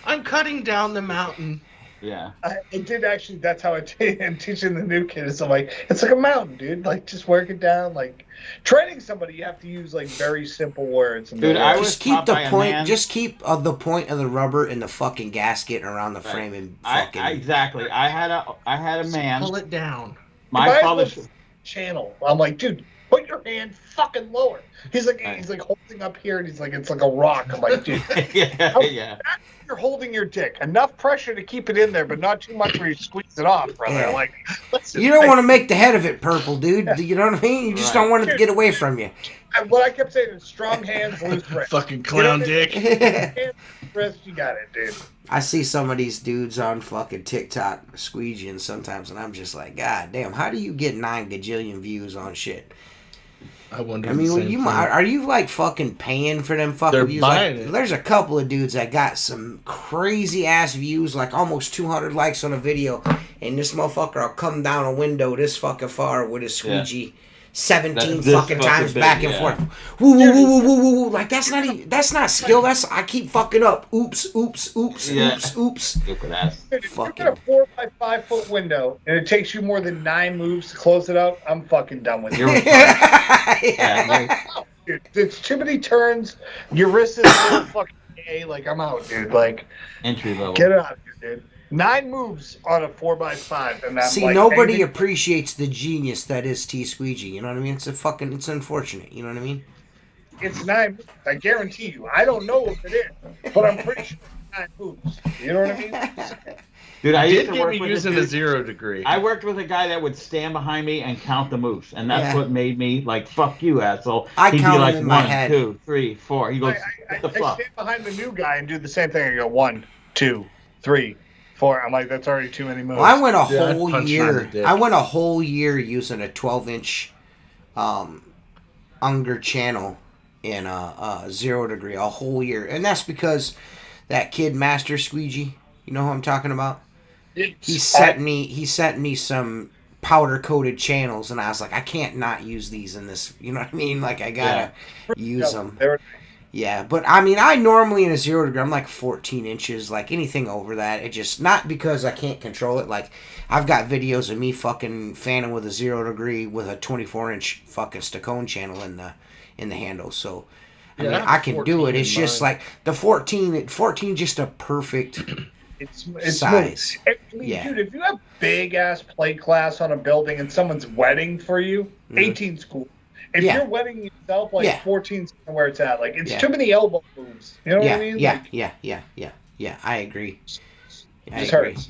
I'm cutting down the mountain.
Yeah.
I did actually. That's how I'm teaching the new kids. I'm like, it's like a mountain, dude. Like, just work it down. Like, training somebody, you have to use like very simple words. And
Dude, I was
just keep
taught
the
by a
point.
man-
Just keep the point of the rubber in the fucking gasket around the frame and fucking.
Exactly. I had a man.
Pull it down.
My father.
Channel. I'm like, dude, put your hand fucking lower. He's like holding up here, and he's like, it's like a rock. I'm like, dude,
yeah.
you're holding your dick. Enough pressure to keep it in there, but not too much where you squeeze it off, brother.
Yeah.
Like,
you don't want to make the head of it purple, dude. You know what I mean? You just don't want it to get away from you.
What I kept saying is strong hands, loose wrist.
Fucking clown dick.
Hands, wrist, you got it, dude.
I see some of these dudes on fucking TikTok squeegeeing sometimes, and I'm just like, God damn, how do you get 9 gajillion views on shit?
I wonder.
I mean, are you like fucking paying for them fucking
They're
views?
buying
Like,
it.
there's a couple of dudes that got some crazy ass views, like almost 200 likes on a video, and this motherfucker will come down a window this fucking far with his squeegee. 17
This
fucking times
big,
back and
yeah.
forth. Woo, woo, woo, woo, woo, woo. Like, that's not skill. I keep fucking up. Oops, oops, oops,
Yeah.
oops.
Stupid ass.
Dude, if
Fucking-
you get a 4 by 5 foot window and it takes you more than 9 moves to close it out, I'm fucking done with you.
Yeah.
Dude, it's too many turns. Your wrist is a little fucking gay. Like, I'm out, dude. Like,
Entry level.
get it out of here, dude. 9 moves on a 4 by 5, and that's
See,
like
nobody
anything-
appreciates the genius that is T Squeegee. You know what I mean? It's unfortunate. You know what I mean?
It's 9 moves. I guarantee you. I don't know if it is, but I'm pretty sure it's 9 moves. You know what I mean?
Dude, I used
Did
to
get
work
me
with
using
this
a
dude.
0 degree.
I worked with a guy that would stand behind me and count the moves, and that's
Yeah.
what made me like, "Fuck you, asshole."
I
He'd
count
be
them
like,
in my
1,
head.
2, 3, 4. He goes,
I
"What the fuck?"
stand behind the new guy and do the same thing. I go 1, 2, 3, 4. I'm like, that's already too many moves.
Well, I went a
Yeah, I'd
whole
punch him on the
year.
dick.
I went a whole year using a 12-inch Unger channel in a 0 degree. A whole year, and that's because that kid Master Squeegee. You know who I'm talking about? He sent me some powder coated channels, and I was like, I can't not use these in this. You know what I mean? Like, I gotta use them. Yeah, but I mean, I normally in a 0 degree, I'm like 14 inches. Like, anything over that, it just, not because I can't control it. Like, I've got videos of me fucking fanning with a 0 degree with a 24-inch fucking Stacone channel in the handle. So, I mean, I can do it. It's just like the 14 just a perfect
It's
size.
I mean,
Yeah.
dude, if you have big ass plate glass on a building and someone's wedding for you, 18's cool. If
Yeah.
you're wedding yourself, like
Yeah.
14's where it's at. Like, it's
Yeah.
too many elbow moves. You know what I mean?
Yeah,
Like,
yeah. I agree. I
It
agree.
hurts.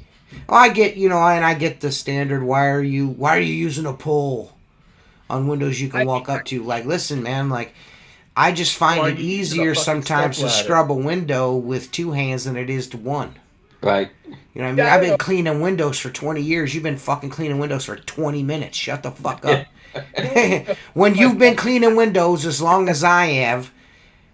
Well, I get, and I get the standard. Why are you using a pole on windows you can walk up to? Like, listen, man. Like, I just find
Why
it
are you using
easier
a fucking
sometimes to
stepladder?
scrub a window with 2 hands than it is to 1.
Right.
You know what I mean?
Yeah,
I've
I
been
know.
cleaning windows for 20 years. You've been fucking cleaning windows for 20 minutes. Shut the fuck up. When you've been cleaning windows as long as I have,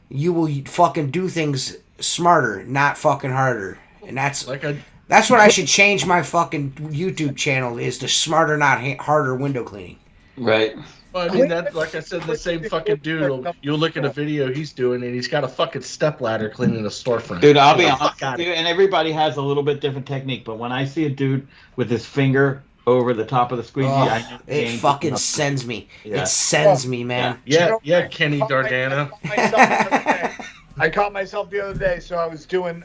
you will fucking do things smarter, not fucking harder. And that's what I should change my fucking YouTube channel is to smarter, not harder window cleaning.
Right.
Well, I mean, that, like I said, the same fucking dude. You'll look at a video he's doing, and he's got a fucking stepladder cleaning a storefront.
Dude, I'll be
Get the
honest
fuck
with
outta
you, and everybody has a little bit different technique, but when I see a dude with his finger over the top of the squeegee, I know the
It
game's
fucking
up.
sends me.
Yeah.
It sends me, man.
Yeah, Kenny Dardana.
I caught myself the other day. So I was doing.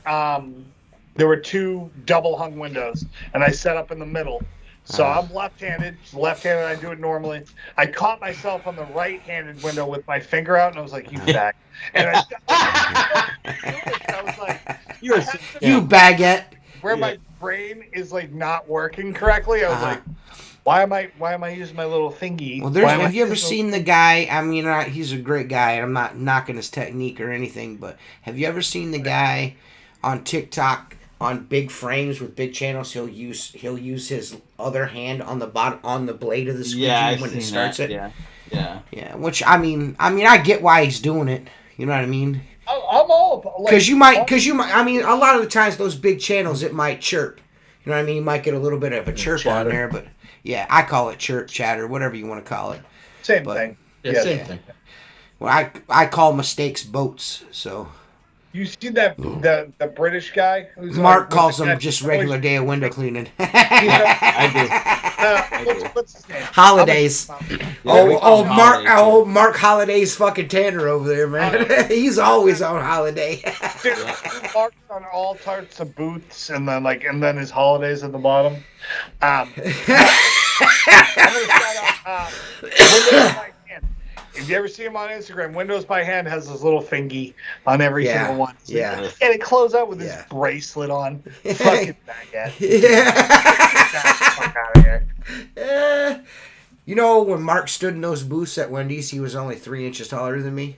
There were 2 double hung windows, and I set up in the middle. So I'm left-handed. I do it normally. I caught myself on the right-handed window with my finger out, and I was like, "You fag!" And I was like,
"You baguette."
Where my brain is like not working correctly. I was like, "Why am I using my little thingy?"
Well, have you ever seen the guy? I mean, he's a great guy, and I'm not knocking his technique or anything, but have you ever seen the guy on TikTok? On big frames with big channels, he'll use his other hand on the bottom on the blade of the squeegee when it starts it. Yeah. Which I mean, I get why he's doing it. You know what I mean?
I'm all
because you might. I mean, a lot of the times those big channels it might chirp. You know what I mean? You might get a little bit of a chirp on there, but yeah, I call it chirp, chatter, whatever you want to call it.
Same thing.
Yeah, same thing.
Well, I call mistakes boats. So.
You see that the British guy? Who's
Mark calls him just regular day of window cleaning.
I
do. What's his name?
Holidays. Mark Holiday's fucking Tanner over there, man. He's always on holiday.
Dude, Mark's on all types of booths, and then his holidays at the bottom. I'm gonna shout out Windows by Hand. If you ever see him on Instagram, Windows by Hand has his little thingy on every single one. So and it close out with his bracelet on. Fucking baguette. Fuck out of here.
You know, when Mark stood in those booths at Wendy's, he was only 3 inches taller than me.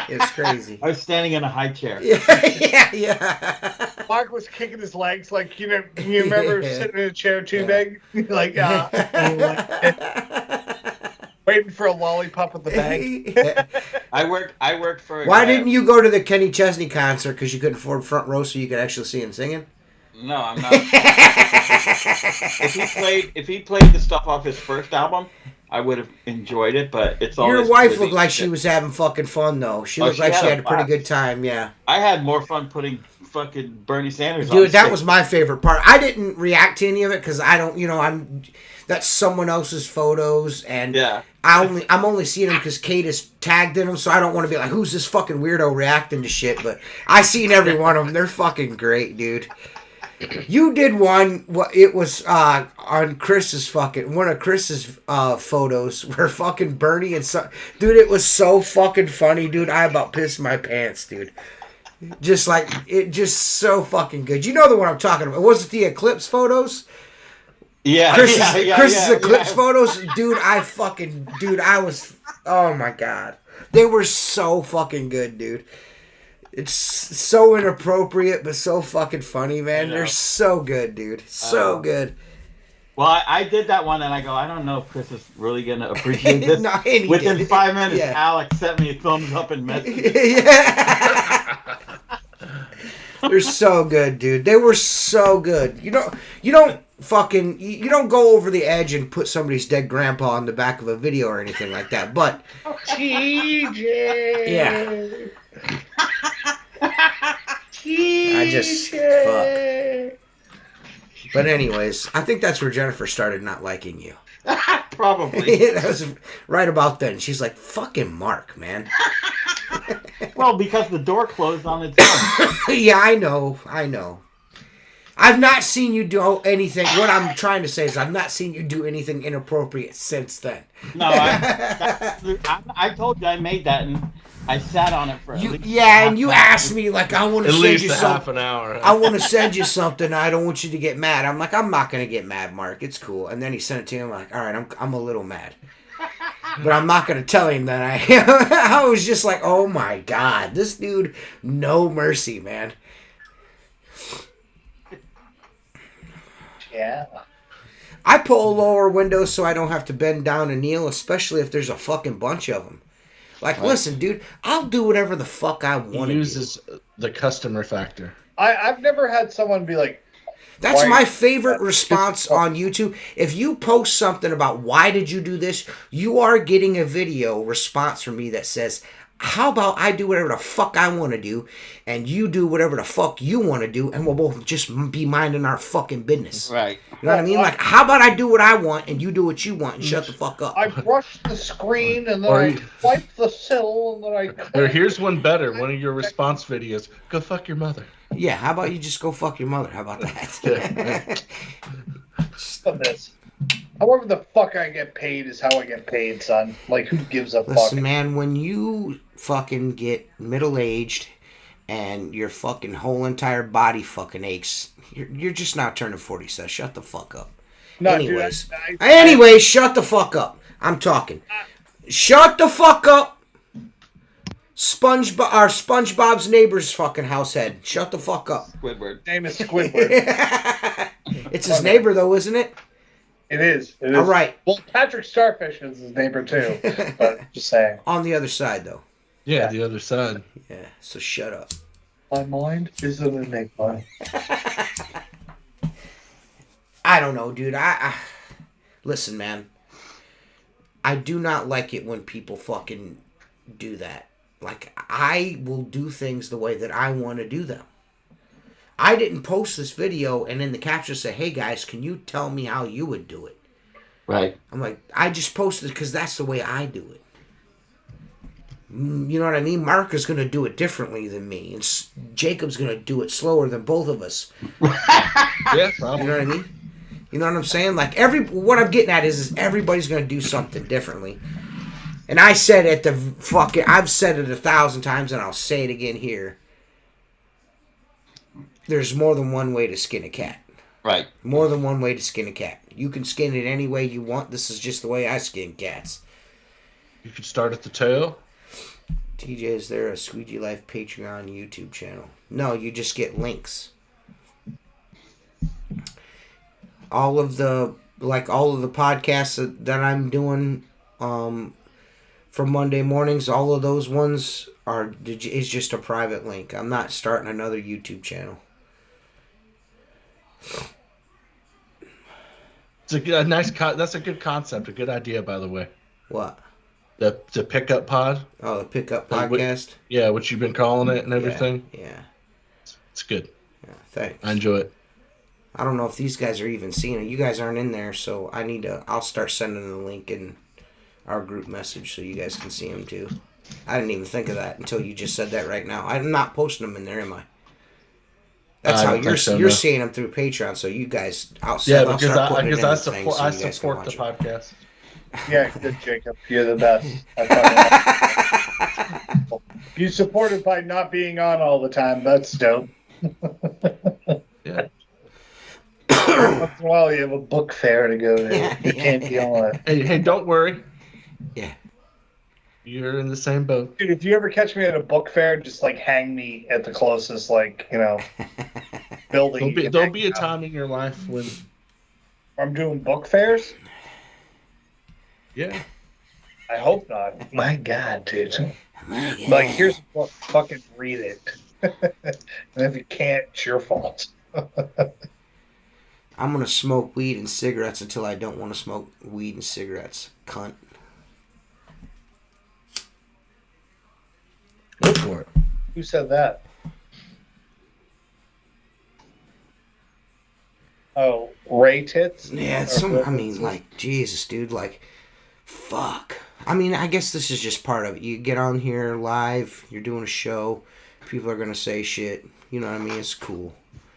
It's crazy.
I was standing in a high chair.
Yeah.
Mark was kicking his legs like you remember sitting in a chair too big, like waiting for a lollipop with the bag.
I worked for.
Why didn't you go to the Kenny Chesney concert? Because you couldn't afford front row, so you could actually see him singing.
No, I'm not. If he played the stuff off his first album, I would have enjoyed it. But it's all.
Your wife looked like she was having fucking fun though. She looked like she had a pretty good time. Yeah.
I had more fun putting fucking Bernie Sanders on.
Dude, that was my favorite part. I didn't react to any of it because I don't. That's someone else's photos, and I'm only seeing them because Kate is tagged in them, so I don't want to be like, who's this fucking weirdo reacting to shit? But I seen every one of them. They're fucking great, dude. You did one. It was on Chris's fucking one of Chris's photos where fucking Bernie and dude. It was so fucking funny, dude. I about pissed my pants, dude. Just like it, just so fucking good. You know the one I'm talking about? Was it the eclipse photos?
Yeah,
Chris's eclipse photos, dude. I was. Oh my god, they were so fucking good, dude. It's so inappropriate, but so fucking funny, man. They're so good, dude. So good.
Well, I did that one, and I go, I don't know if Chris is really going to appreciate this.
No,
Within 5 minutes, Alex sent me a thumbs up and message.
They're so good, dude. They were so good. You don't go over the edge and put somebody's dead grandpa on the back of a video or anything like that. But
TJ.
Yeah. I just fuck. But anyways, I think that's where Jennifer started not liking you.
Probably.
That was right about then. She's like, fucking Mark, man.
Well, because the door closed on its own.
Yeah, I know. I've not seen you do anything. What I'm trying to say is I've not seen you do anything inappropriate since then.
No, I told you I made that, and I sat on it for
and you asked me, like, I want to send you something.
Half an hour.
I want to send you something. I don't want you to get mad. I'm like, I'm not going to get mad, Mark. It's cool. And then he sent it to me. I'm like, all right, I'm a little mad. But I'm not going to tell him that I am. I was just like, oh my God. This dude, no mercy, man.
Yeah.
I pull lower windows so I don't have to bend down and kneel, especially if there's a fucking bunch of them. Like, listen, dude, I'll do whatever the fuck I want to do.
He uses the customer factor.
I've never had someone be like...
That's my favorite response on YouTube. If you post something about why did you do this, you are getting a video response from me that says, How about I do whatever the fuck I want to do, and you do whatever the fuck you want to do, and we'll both just be minding our fucking business.
Right.
You know what I mean? Like, how about I do what I want, and you do what you want, and shut the fuck up?
I brush the screen, and then I wipe the sill, and then I...
Or here's one better. One of your response videos. Go fuck your mother.
Yeah, how about you just go fuck your mother? How about that?
Stop this. However the fuck I get paid is how I get paid, son. Like, who gives a fuck?
Listen, man, when you fucking get middle-aged and your fucking whole entire body fucking aches, you're just not turning 40, so shut the fuck up.
No,
Anyways.
dude,
Anyways, shut the fuck up. I'm talking. Shut the fuck up. SpongeBob's neighbor's fucking house head. Shut the fuck up.
Squidward.
Name is Squidward.
It's his neighbor, though, isn't it?
It is.
All right.
Well, Patrick Starfish is his neighbor, too. But just saying.
On the other side, though.
Yeah, the other side.
Yeah, so shut up.
My mind is an enigma.
I don't know, dude. I listen, man. I do not like it when people fucking do that. Like, I will do things the way that I want to do them. I didn't post this video and in the caption say, hey guys, can you tell me how you would do it?
Right.
I'm like, I just posted it because that's the way I do it. You know what I mean? Mark is going to do it differently than me. And Jacob's going to do it slower than both of us.
Yeah, probably.
You know what I mean? You know what I'm saying? Like, what I'm getting at is everybody's going to do something differently. And I said it I've said it 1,000 times and I'll say it again here. There's more than one way to skin a cat.
Right.
More than one way to skin a cat. You can skin it any way you want. This is just the way I skin cats.
You could start at the tail.
TJ, is there a Squeegee Life Patreon YouTube channel? No, you just get links. All of the podcasts that I'm doing for Monday mornings, all of those ones is just a private link. I'm not starting another YouTube channel.
It's a nice. That's a good concept. A good idea, by the way.
What?
The pickup pod.
Oh, the pickup podcast.
Yeah, what you've been calling it and everything.
Yeah.
It's good.
Yeah. Thanks.
I enjoy it.
I don't know if these guys are even seeing it. You guys aren't in there, so I'll start sending the link in our group message so you guys can see them too. I didn't even think of that until you just said that right now. I'm not posting them in there, am I? That's how you're seeing them through Patreon. So you guys, I'll start putting it in the thing so you guys can watch
the podcast.
Yeah, good, Jacob. You're the best. You support it by not being on all the time. That's dope.
Yeah.
Once in a while, you have a book fair to go to.
Yeah,
you can't be on it.
Hey, don't worry.
Yeah.
You're in the same boat.
Dude, if you ever catch me at a book fair, just like hang me at the closest, building.
There'll be a time in your life when
I'm doing book fairs.
Yeah.
I hope not. My God, dude. Like, here's a book. Fucking read it. And if you can't, it's your fault.
I'm gonna smoke weed and cigarettes until I don't want to smoke weed and cigarettes. Cunt.
Go for it.
Who said that? Oh, Ray Tits?
Yeah, Jesus, dude, fuck. I mean, I guess this is just part of it. You get on here live, you're doing a show, people are gonna say shit. You know what I mean? It's cool.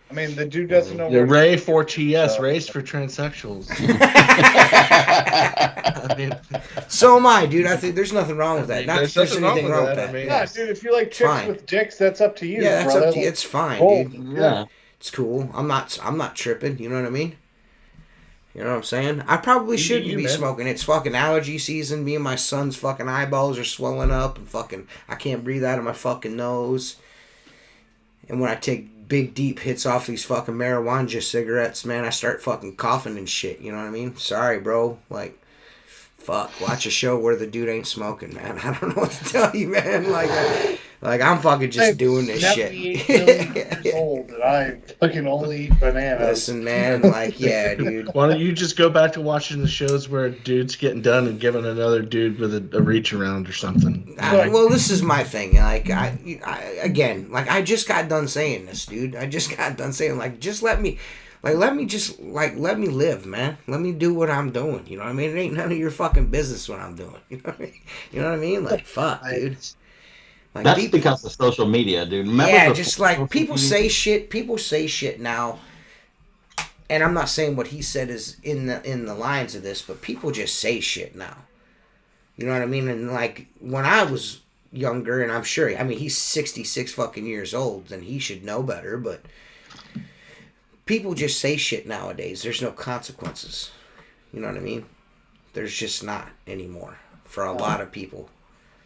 I mean, the dude doesn't know.
The Ray for TS, Race for transsexuals.
So am I, dude. I think there's nothing wrong with that. Not that there's anything wrong with that.
Yeah, dude, if you like chicks with dicks, that's up to you.
Yeah, that's
brother.
up to you. It's fine, dude.
Yeah.
It's cool. I'm not tripping. You know what I mean? You know what I'm saying? I probably shouldn't be smoking. It's fucking allergy season. Me and my son's fucking eyeballs are swelling up and fucking I can't breathe out of my fucking nose. And when I take big deep hits off these fucking marijuana cigarettes, man, I start fucking coughing and shit. You know what I mean? Sorry, bro. Like, fuck. Watch a show where the dude ain't smoking, man. I don't know what to tell you, man. Like, Like, I'm fucking just doing this shit.
78 million years old, and I fucking only eat bananas.
Listen, man, like, yeah, dude.
Why don't you just go back to watching the shows where a dude's getting done and giving another dude with a reach around or something?
Well, this is my thing. Like, again, like, I just got done saying this, dude. I just got done saying, like, just let me. Like, let me live, man. Let me do what I'm doing. You know what I mean? It ain't none of your fucking business what I'm doing. You know what I mean? You know what I mean? Like, fuck, dude. Like,
that's because of social media, dude.
Remember just like people say shit. People say shit now, and I'm not saying what he said is in the lines of this, but people just say shit now. You know what I mean? And like when I was younger, and I'm sure, I mean, he's 66 fucking years old, and he should know better, but. People just say shit nowadays. There's no consequences. You know what I mean? There's just not anymore. For a lot of people.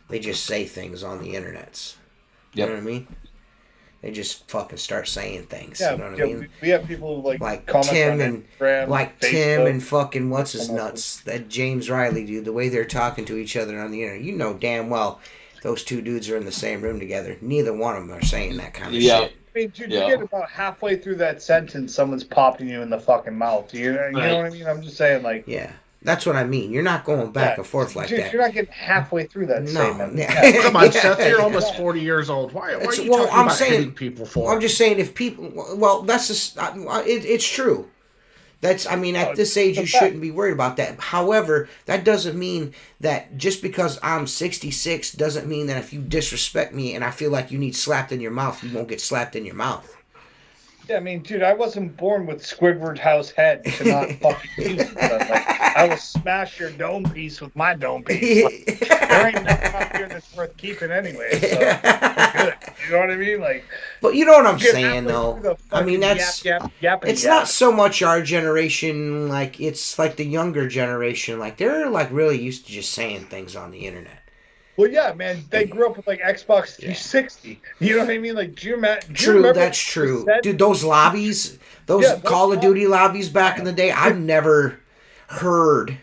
They just say things on the internets. You know what I mean? They just fucking start saying things. You know what I mean?
We have people who
like
Tim
and
Instagram,
like
Facebook.
Tim and fucking what's his nuts. That James Riley dude, the way they're talking to each other on the internet. You know damn well those two dudes are in the same room together. Neither one of them are saying that kind of shit.
I mean, dude, you get about halfway through that sentence, someone's popping you in the fucking mouth. You know what I mean? I'm just saying, like...
Yeah, that's what I mean. You're not going back and forth like that.
You're not getting halfway through that statement.
Yeah.
Come on, Seth, you're almost 40 years old. Why are you talking about hitting people for?
I'm just saying if people... Well, that's just... it's true. That's, I mean, at this age, you shouldn't be worried about that. However, that doesn't mean that just because I'm 66 doesn't mean that if you disrespect me and I feel like you need slapped in your mouth, you won't get slapped in your mouth.
Yeah, I mean, dude, I wasn't born with Squidward House head to not fucking use it. Like, I will smash your dome piece with my dome piece. Like, there ain't nothing out here that's worth keeping anyway, so we're good. You know what I mean? Like,
but you know what I'm saying, though? I mean, that's... it's not so much our generation, like, it's like the younger generation. Like, they're, like, really used to just saying things on the internet.
Well, yeah, man, they grew up with, like, Xbox 360. You know what I mean? Like, do you
remember that's true. Dude, those lobbies, those Call of Duty lobbies back in the day, I've never heard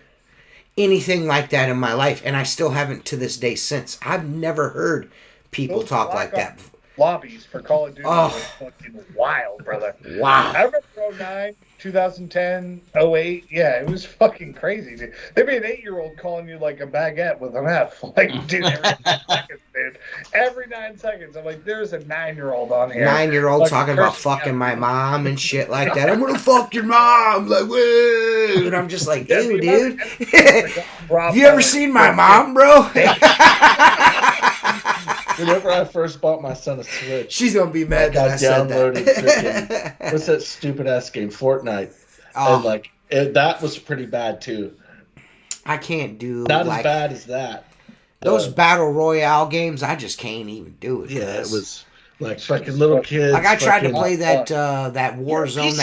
anything like that in my life, and I still haven't to this day since. I've never heard people talk like that.
Lobbies for Call of Duty were fucking wild, brother.
Wow.
I remember 09, 2010, 08. Yeah, it was fucking crazy, dude. There'd be an 8-year-old calling you like a baguette with an F. Like, dude, every 9 seconds, dude. Every 9 seconds. I'm like, there's a 9-year-old on here.
9-year-old talking about fucking my mom and shit like that. I'm gonna fuck your mom. Like, woo. And I'm just like, ew, dude. Have you ever seen my mom, bro?
Whenever I first bought my son a Switch,
she's gonna be mad that I said that.
Freaking, what's that stupid ass game, Fortnite? And like that was pretty bad too.
I can't do
not as bad as that.
Those battle royale games, I just can't even do it.
Yeah, it was like fucking little kids.
Like I tried to play that Warzone,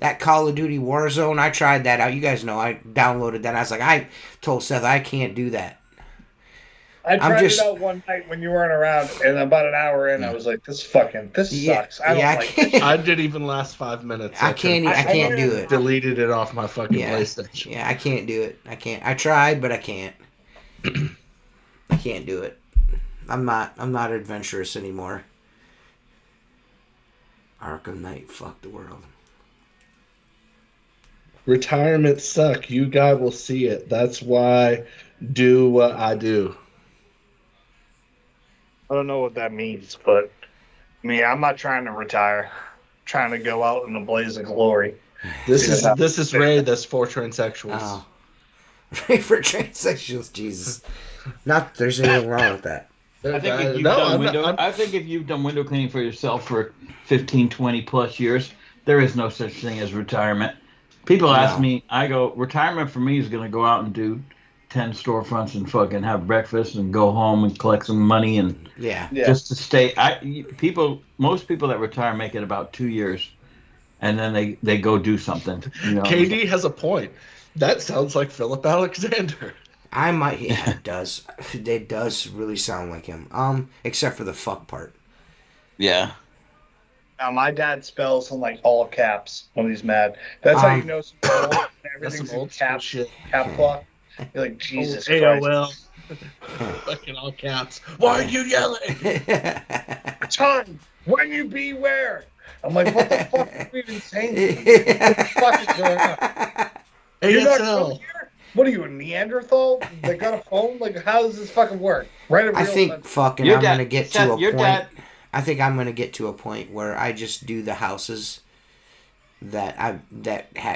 that Call of Duty Warzone. I tried that out. You guys know I downloaded that. I was like, I told Seth I can't do that.
I tried it out one night when you weren't around, and about an hour in, I was like, "This sucks. I don't like this."
I didn't even last 5 minutes.
I can't do it.
Deleted it off my fucking PlayStation.
Yeah, I can't do it. I can't. I tried, but I can't. I can't do it. I'm not adventurous anymore. Arkham Knight, fuck the world.
Retirement suck. You guys will see it. That's why do what I do.
I don't know what that means, but I'm not trying to retire. I'm trying to go out in a blaze of glory.
This is Ray. That's for transsexuals.
Oh. Ray for transsexuals, Jesus. Not there's anything wrong with that.
I think if you've done window cleaning for yourself for 15, 20 plus years, there is no such thing as retirement. People ask me, I go, retirement for me is going to go out and do 10 storefronts and fucking have breakfast and go home and collect some money and just to stay. Most people that retire make it about 2 years, and then they go do something. You know?
KD has a point. That sounds like Philip Alexander.
I might. Yeah, it does. It does really sound like him. Except for the fuck part.
Yeah.
Now my dad spells in like all caps when he's mad. That's how you know some old, everything's in cap lock. You're like, Jesus Christ.
AOL. Fucking all caps. Why are you yelling?
Time. When you beware. I'm like, what the fuck are you even saying? What the fuck is going on? You're not from here? What are you, a Neanderthal? They got a phone? Like, how does this fucking work?
I think fucking I'm gonna get to a point. I think I'm gonna get to a point where I just do the houses that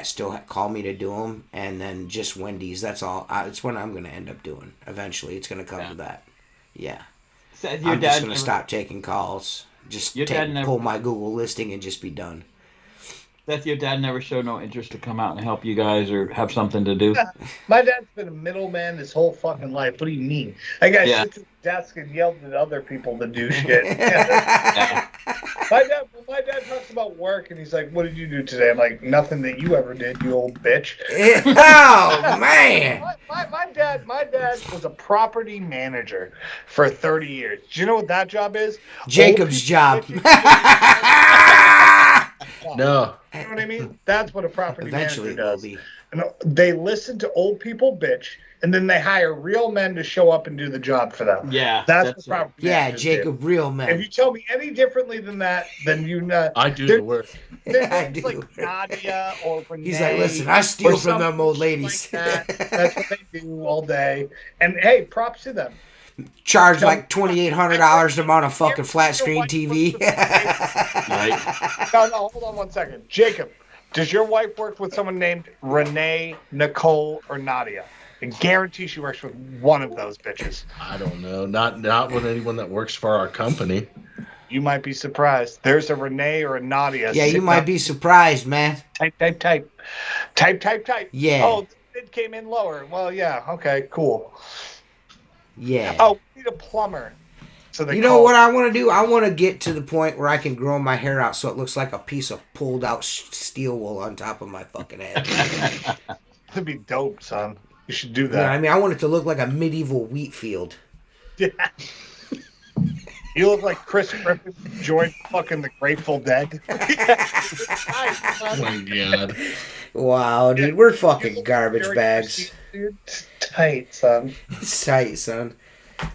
still call me to do them, and then just Wendy's. That's all. It's what I'm gonna end up doing. Eventually, it's gonna come to that. Yeah. I'm just gonna stop taking calls. Just pull my Google listing and just be done.
That your dad never showed no interest to come out and help you guys or have something to do?
My dad's been a middleman his whole fucking life. What do you mean? That guy sits at the desk and yelled at other people to do shit. My dad talks about work and he's like, "What did you do today?" I'm like, "Nothing that you ever did, you old bitch."
Oh man!
My dad was a property manager for 30 years. Do you know what that job is?
Jacob's job.
No.
You know what I mean? That's what a property
Eventually
manager does.
Will be.
And they listen to old people bitch, and then they hire real men to show up and do the job for them.
Yeah,
that's what property managers
Jacob,
do.
real men.
If you tell me any differently than that, then you know.
I do the work.
I do. Like Nadia or Renee.
He's like, listen, I steal from them old ladies.
Like that. That's what they do all day. And hey, props to them.
Charge like $2,800 to mount a fucking flat screen TV.
Right. No, hold on one second. Jacob, does your wife work with someone named Renee, Nicole, or Nadia? I guarantee she works with one of those bitches.
I don't know. Not with anyone that works for our company.
You might be surprised. There's a Renee or a Nadia.
Yeah, you might be surprised, man.
Type.
Yeah.
Oh, it came in lower. Well, yeah. Okay, cool.
Yeah.
Oh, we need a plumber. So
you know what I want to do? I want to get to the point where I can grow my hair out so it looks like a piece of pulled out steel wool on top of my fucking head.
That'd be dope, son. You should do that.
Yeah, I mean, I want it to look like a medieval wheat field.
Yeah. You look like Chris Griffin joined fucking the Grateful Dead.
Oh my god.
Wow, dude, we're fucking garbage bags.
It's tight, son.
It's tight, son.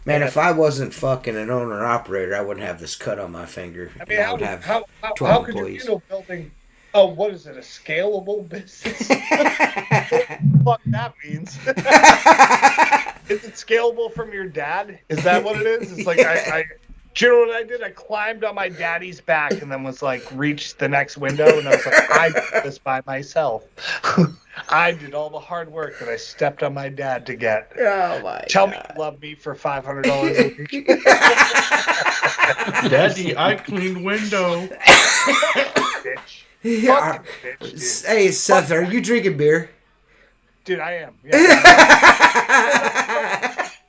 Man, if I wasn't fucking an owner-operator, I wouldn't have this cut on my finger.
I mean,
I would have 12
how could
employees.
you building... Oh, what is it, a scalable business? What the fuck that means? Is it scalable from your dad? Is that what it is? It's like, do you know what I did? I climbed on my daddy's back and then was like, reached the next window, and I was like, I did this by myself. I did all the hard work that I stepped on my dad to get.
Oh my
Tell
God.
me you love me for $500 a week.
Daddy, I cleaned window.
Bitch.
Yeah.
Bitch,
Hey, Seth, are you drinking beer?
dude, I am. Yeah.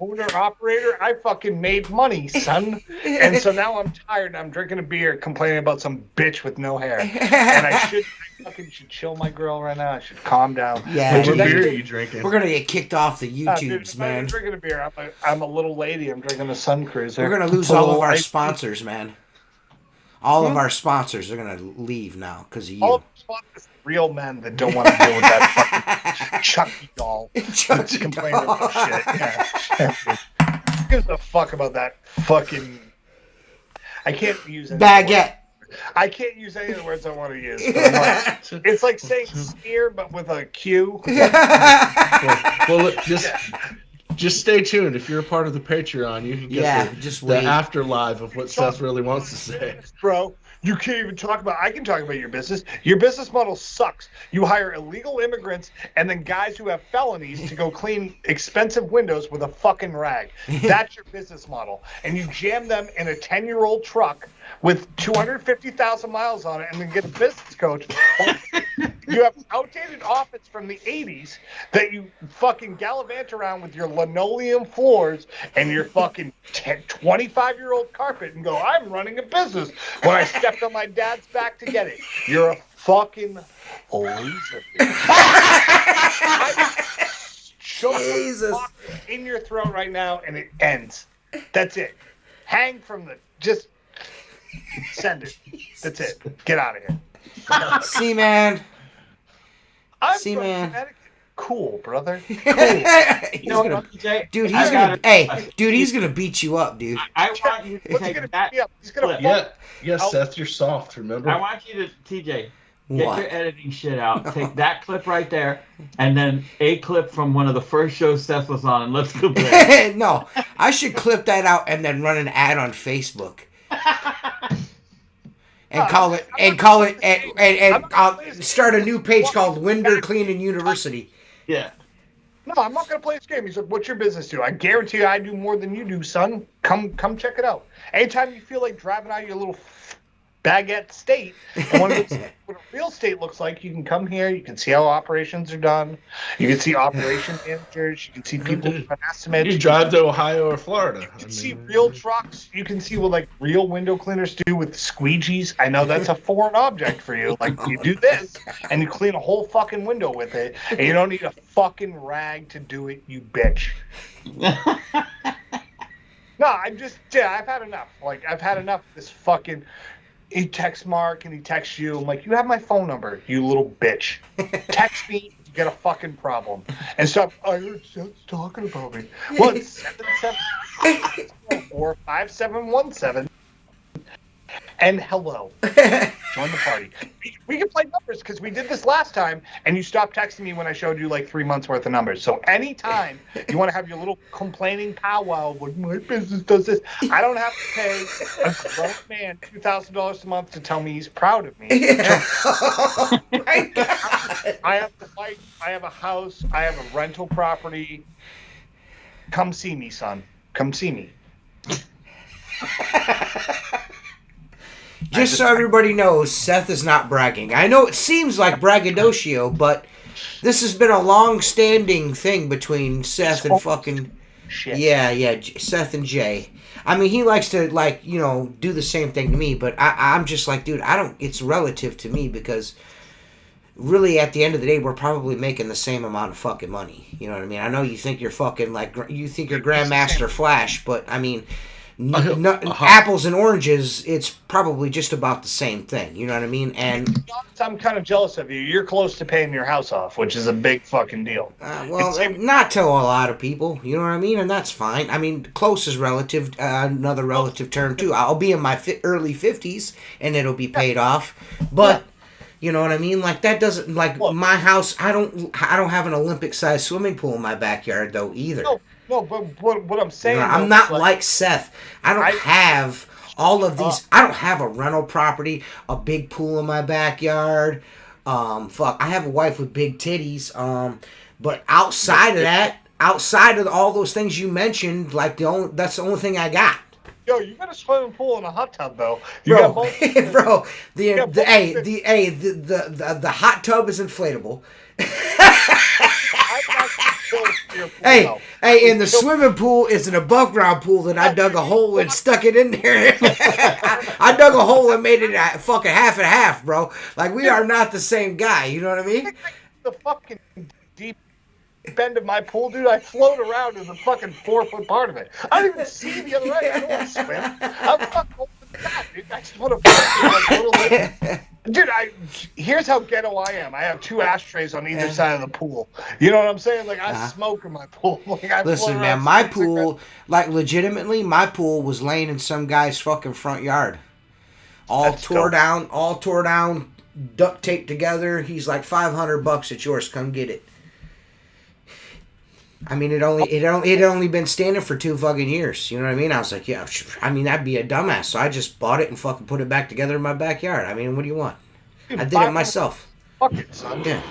Owner operator, I fucking made money, son. And so now I'm tired and I'm drinking a beer complaining about some bitch with no hair. And I fucking should chill my girl right now. I should calm down.
Yeah.
What beer are you drinking?
We're gonna get kicked off the YouTubes,
dude,
man.
I'm drinking a beer. I'm a little lady. I'm drinking a Sun Cruiser.
We're gonna lose all of our sponsors, man. All of our sponsors are gonna leave now because of you.
All of our sponsors are real men that don't want to deal with that fucking Chucky doll. That's complaining about shit. Yeah. Who gives a fuck about that fucking... I can't use any
baguette.
I can't use any of the words I want to use. It's like saying steer, but with a Q.
Well, look, just stay tuned. If you're a part of the Patreon, you can get the afterlife of what Seth really wants to say.
Bro, you can't even talk about... I can talk about your business. Your business model sucks. You hire illegal immigrants and then guys who have felonies to go clean expensive windows with a fucking rag. That's your business model. And you jam them in a 10-year-old truck with 250,000 miles on it and then get a business coach. You have outdated office from the 80s that you fucking gallivant around with your linoleum floors and your fucking 25-year-old carpet and go, I'm running a business when I stepped on my dad's back to get it. You're a fucking loser. Jesus. In your throat right now and it ends. That's it. Hang from the... Just send it. That's it. Get out of here.
See, man.
I'm
See,
from
man.
Connecticut. Cool, brother. Cool.
Dude, he's gonna beat you up, dude.
I want you to take that.
Seth, you're soft. Remember?
I want you to, TJ, get your editing shit out. Take that clip right there, and then a clip from one of the first shows Seth was on, and let's go play.
No, I should clip that out and then run an ad on Facebook. And call it and start a new page called Winder Cleaning University.
Yeah.
No, I'm not gonna play this game. He's like, "What's your business do?" I guarantee you, I do more than you do, son. Come check it out. Anytime you feel like driving out of your little baguette state and want to see what a real state looks like, you can come here. You can see how operations are done. You can see operation managers. You can see people who have estimates.
You drive to Ohio or Florida.
You can see real trucks. You can see what like real window cleaners do with squeegees. I know that's a foreign object for you. Like you do this and you clean a whole fucking window with it, and you don't need a fucking rag to do it, you bitch. No, I've had enough. Like I've had enough of this fucking. He texts Mark and he texts you. I'm like, you have my phone number, you little bitch. Text me if you get a fucking problem. And stop. I heard Seth's talking about me. Well, it's 774-5717. And hello. Join the party. We can play numbers because we did this last time, and you stopped texting me when I showed you like 3 months worth of numbers. So anytime you want to have your little complaining powwow, like my business does this, I don't have to pay a grown man $2,000 a month to tell me he's proud of me.
Oh my God.
I have the bike. I have a house. I have a rental property. Come see me, son. Come see me.
Just so everybody knows, Seth is not bragging. I know it seems like braggadocio, but this has been a long-standing thing between Seth and fucking...
Shit.
Yeah, Seth and Jay. I mean, he likes to, like, you know, do the same thing to me, but I'm just like, dude, it's relative to me because really at the end of the day, we're probably making the same amount of fucking money. You know what I mean? I know you think you're fucking, like, you think you're Grandmaster Flash, but, I mean... apples and oranges, it's probably just about the same thing. You know what I mean? And
I'm kind of jealous of you. You're close to paying your house off, which is a big fucking deal.
Not to a lot of people. You know what I mean? And that's fine. I mean, close is relative. Another relative term too. I'll be in my early 50s and it'll be paid off. But you know what I mean? Like that doesn't my house. I don't have an Olympic-sized swimming pool in my backyard though either.
No, but what I'm saying...
I'm not like Seth. I don't have all of these... I don't have a rental property, a big pool in my backyard. I have a wife with big titties. But outside of that, outside of all those things you mentioned, like that's the only thing I got.
Yo, you got a swimming pool and a hot tub though. The
hot tub is inflatable. Hey, and the swimming pool is an above ground pool that I dug a hole and stuck it in there. I dug a hole and made it a fucking half and half, bro. Like we are not the same guy. You know what I mean?
The fucking deep end of my pool, dude. I float around in the fucking 4-foot part of it. I don't even see the other end. I don't want to swim. I'm fucking open to that, dude. I just want to Dude, here's how ghetto I am. I have 2 ashtrays on either side of the pool. You know what I'm saying? Like, I smoke in my pool. Like,
listen, man, my pool, like, legitimately, my pool was laying in some guy's fucking front yard. All tore down, duct taped together. He's like, $500, it's yours. Come get it. I mean, it only been standing for 2 fucking years. You know what I mean? I was like, yeah, I mean, that'd be a dumbass. So I just bought it and fucking put it back together in my backyard. I mean, what do you want?
Dude,
I did it myself.
Fuck it, son.
Yeah.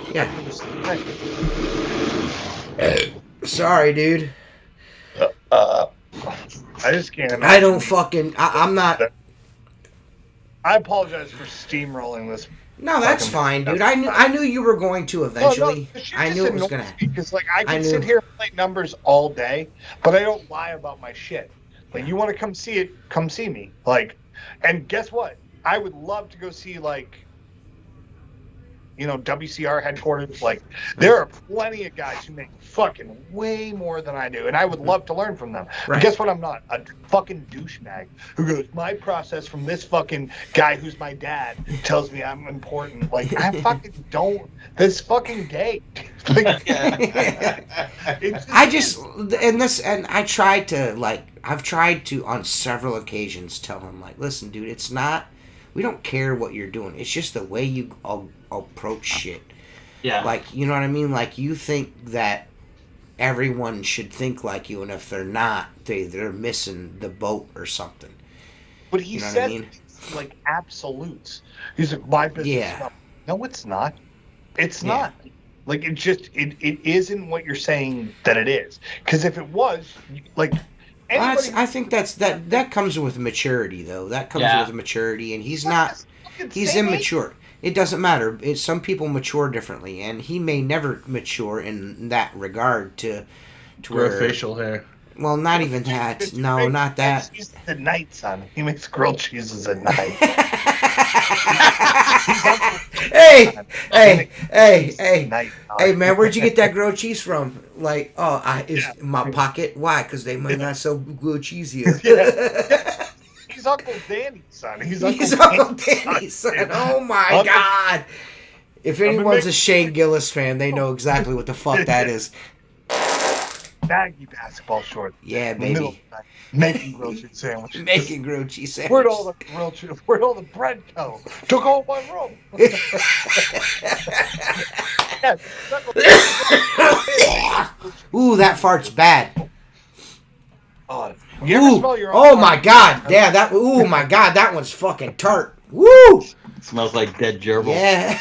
Sorry, dude.
I just can't imagine.
I don't fucking... I'm not...
I apologize for steamrolling this.
No, that's fine, dude. I knew you were going to eventually.
No,
I knew it was gonna.
Because like I can sit here and play numbers all day, but I don't lie about my shit. Like you want to come see it, come see me. Like, and guess what? I would love to go see like WCR headquarters. Like, there are plenty of guys who make fucking way more than I do, and I would love to learn from them.
Right.
But guess what? I'm not a fucking douchebag who goes, my process from this fucking guy who's my dad tells me I'm important. Like, I fucking don't. This fucking gay. Like,
I've tried to on several occasions tell him, like, listen, dude, it's not. We don't care what you're doing. It's just the way you approach shit.
Yeah.
Like, you know what I mean? Like, you think that everyone should think like you, and if they're not, they're missing the boat or something.
But he said, like, absolutes. He's like, my business.
Yeah.
No, it's not. It's not. Like, it isn't what you're saying that it is. Because if it was, like,
I think that comes with maturity, though. That comes with maturity, and he's not. He's immature. It doesn't matter. Some people mature differently, and he may never mature in that regard to
grow facial hair.
Well, not even that. No, not that.
He's at night, son. He makes grilled cheeses at night.
Hey, man, where'd you get that grilled cheese from? Like, my pocket. Why? Because they might not sell grilled cheese here.
He's Uncle Danny's son. He's
Uncle Danny's son. Oh my God! If anyone's a Shane Gillis fan, they know exactly what the fuck that is.
Baggy basketball shorts.
Yeah, baby.
Making grilled cheese sandwiches.
Making grilled cheese sandwiches.
Where'd all the bread go? Took all my room.
Ooh, that fart's bad.
You ever smell your
own my God. Yeah, that one's fucking tart. Woo!
It smells like dead gerbil.
Yeah.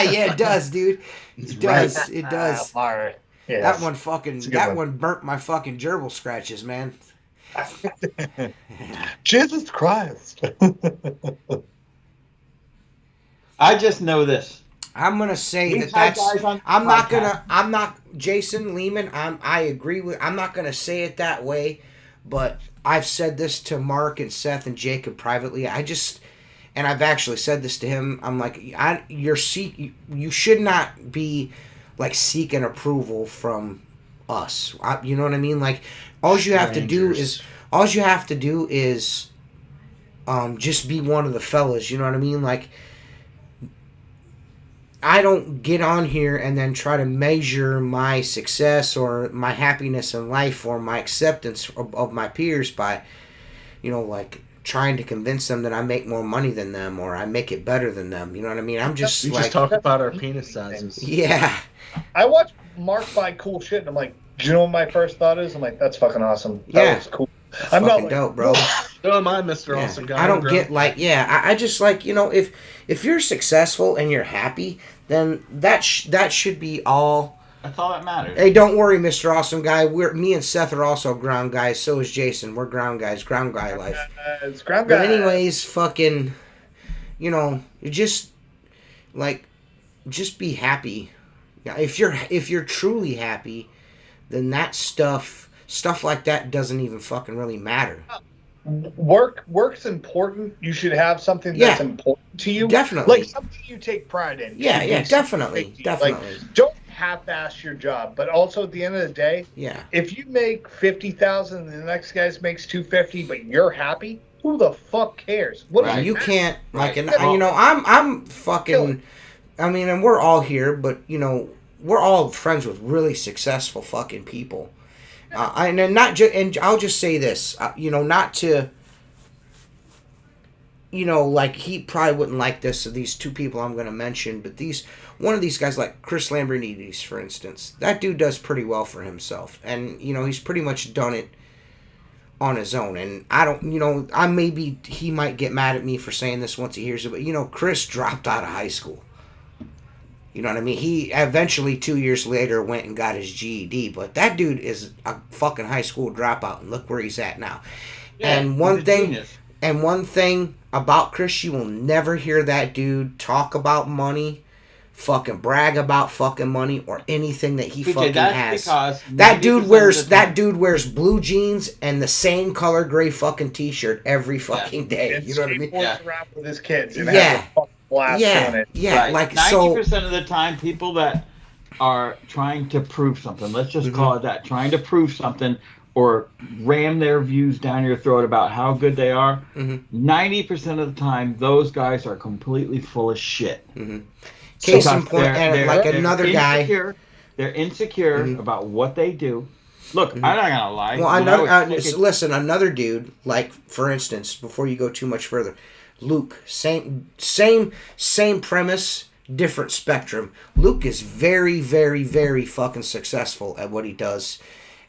Yeah, it does, dude. It does. It does.
Yes.
That one burnt my fucking gerbil scratches, man.
Jesus Christ.
I just know this.
I'm gonna say Jason Lehman. I agree with. I'm not gonna say it that way, but I've said this to Mark and Seth and Jacob privately. And I've actually said this to him. I'm like, you should not be like seeking approval from us. You know what I mean? Like, all you have to do is just be one of the fellas. You know what I mean? Like, I don't get on here and then try to measure my success or my happiness in life or my acceptance of my peers by, like, trying to convince them that I make more money than them or I make it better than them. You know what I mean?
We just talk about our penis sizes.
Yeah.
I watch Mark buy cool shit and I'm like, do you know what my first thought is? I'm like, that's fucking awesome. That looks cool.
I'm not like, dope, bro.
So am I, Mr. Awesome Guy.
I don't get I just like, if you're successful and you're happy, then that should be all.
That's all that matters.
Hey, don't worry, Mr. Awesome Guy. Me and Seth are also ground guys. So is Jason. We're ground guys. Ground guy life.
It's ground guy.
But anyways, fucking, just be happy. If you're truly happy, then that stuff like that doesn't even fucking really matter.
Work's important. You should have something that's important to you.
Definitely.
Like something you take pride in.
Yeah, definitely.
Like, don't half-ass your job, but also at the end of the day, if you make $50,000 and the next guy makes $250, but you're happy, who the fuck cares?
You can't I'm fucking. I mean, and we're all here, but we're all friends with really successful fucking people. And I'll just say this, not to, like, he probably wouldn't like this of these two people I'm going to mention, but one of these guys, like Chris Lambrinides, for instance, that dude does pretty well for himself, and he's pretty much done it on his own. And I don't, he might get mad at me for saying this once he hears it, but Chris dropped out of high school. You know what I mean? He eventually 2 years later went and got his GED, but that dude is a fucking high school dropout, and look where he's at now.
Yeah,
and one thing about Chris, you will never hear that dude talk about money, fucking brag about fucking money or anything that he fucking has. That dude wears blue jeans and the same color gray fucking t-shirt every fucking day. You know what I mean?
Around with his kids and blast on it.
Yeah,
right.
like
90% of the time, people that are trying to prove something, let's just call it that, trying to prove something or ram their views down your throat about how good they are, 90% of the time, those guys are completely full of shit.
Case in point, and like another
guy. They're insecure about what they do. Look, I'm not gonna lie.
Well, another dude, like for instance, before you go too much further, Luke, same premise, different spectrum. Luke is very, very, very fucking successful at what he does.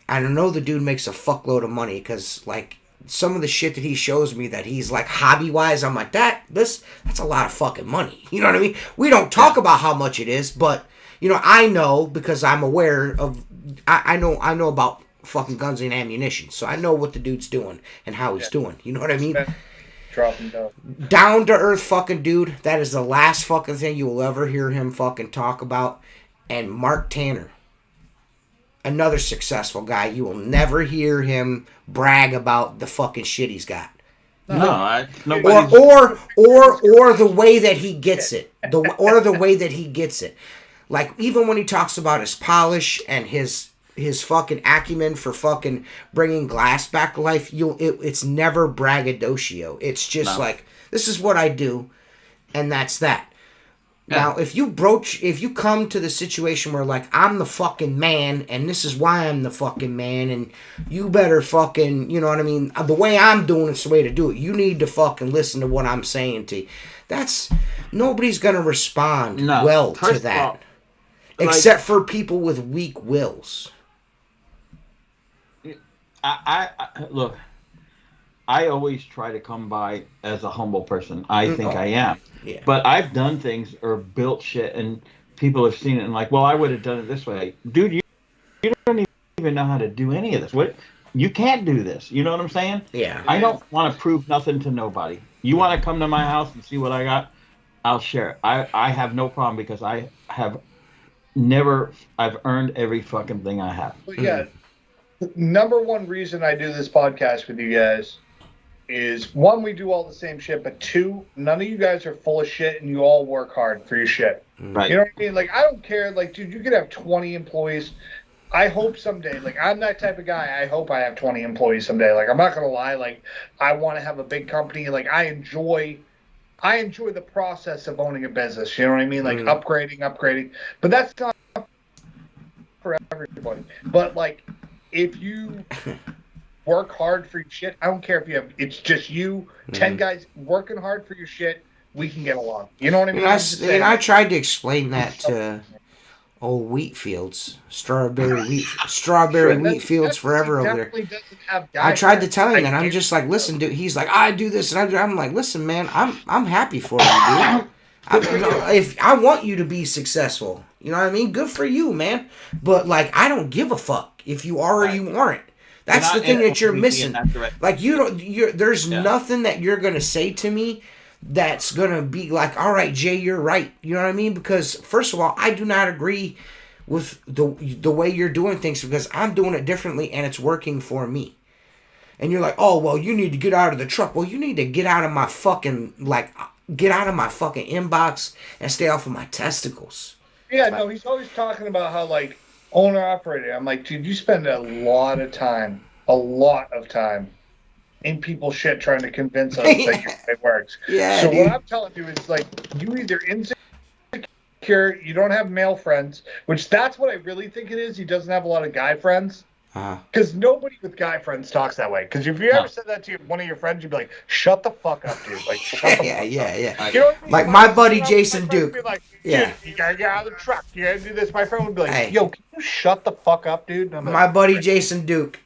I know the dude makes a fuckload of money because, like, some of the shit that he shows me that he's like hobby wise, I'm like that's a lot of fucking money. You know what I mean? We don't talk about how much it is, but I know because I'm aware of. I know about fucking guns and ammunition, so I know what the dude's doing and how he's doing. You know what I mean?
Dropping
down to earth fucking dude. That is the last fucking thing you will ever hear him fucking talk about. And Mark Tanner, another successful guy. You will never hear him brag about the fucking shit he's got.
No,
or the way that he gets it. The way that he gets it. Like, even when he talks about his polish and his fucking acumen for fucking bringing glass back to life, it's never braggadocio. It's just like, this is what I do, and that's that. Yeah. Now, if you come to the situation where, like, I'm the fucking man, and this is why I'm the fucking man, and you better fucking, you know what I mean? The way I'm doing it's the way to do it. You need to fucking listen to what I'm saying to you. Nobody's going to respond to that. Except for people with weak wills.
Look, I always try to come by as a humble person. I think I am. Yeah. But I've done things or built shit and people have seen it and like, well, I would have done it this way. Dude, you don't even know how to do any of this. You can't do this. You know what I'm saying?
Yeah.
I don't want to prove nothing to nobody. You want to come to my house and see what I got? I'll share it. I have no problem because I've earned every fucking thing I have.
Well, yeah. Number one reason I do this podcast with you guys is, one, we do all the same shit, but two, none of you guys are full of shit and you all work hard for your shit.
Right.
You know what I mean? Like, I don't care. Like, dude, you could have 20 employees. I hope someday, like, I'm that type of guy. I hope I have 20 employees someday. Like, I'm not going to lie. Like, I want to have a big company. Like, I enjoy the process of owning a business. You know what I mean? Like, upgrading. But that's not for everybody. But, like, if you work hard for your shit, I don't care if it's just you, 10 guys working hard for your shit, we can get along. You know what I mean?
And I tried to explain that to old wheat fields, strawberry wheat fields forever over there. I tried to tell him that. I'm just like, listen, dude. He's like, I do this and I do. I'm like, listen, man. I'm happy for you, dude. If I want you to be successsul, you know what I mean? Good for you, man. But like, I don't give a fuck if you are or you aren't. That's the thing that you're missing. Like, there's nothing that you're gonna say to me that's gonna be like, all right, Jay, you're right. You know what I mean? Because first of all, I do not agree with the way you're doing things because I'm doing it differently and it's working for me. And you're like, oh well, you need to get out of the truck. Well, you need to get out of my fucking inbox and stay off of my testicles.
Yeah, no, he's always talking about how, like, owner operator. I'm like, dude, you spend a lot of time in people's shit trying to convince us that it works.
Yeah.
So what I'm telling you is, like, you either insecure, you don't have male friends, which that's what I really think it is. He doesn't have a lot of guy friends. Because nobody with guy friends talks that way. Because if you ever said that to one of your friends, you'd be like, shut the fuck up, dude. Like, shut the fuck up.
Yeah.
You know what I mean?
Like my buddy Jason Duke.
Be like, dude, you gotta get out of the truck. You gotta do this. My friend would be like, yo, can you shut the fuck up, dude? Like,
my buddy Jason Duke.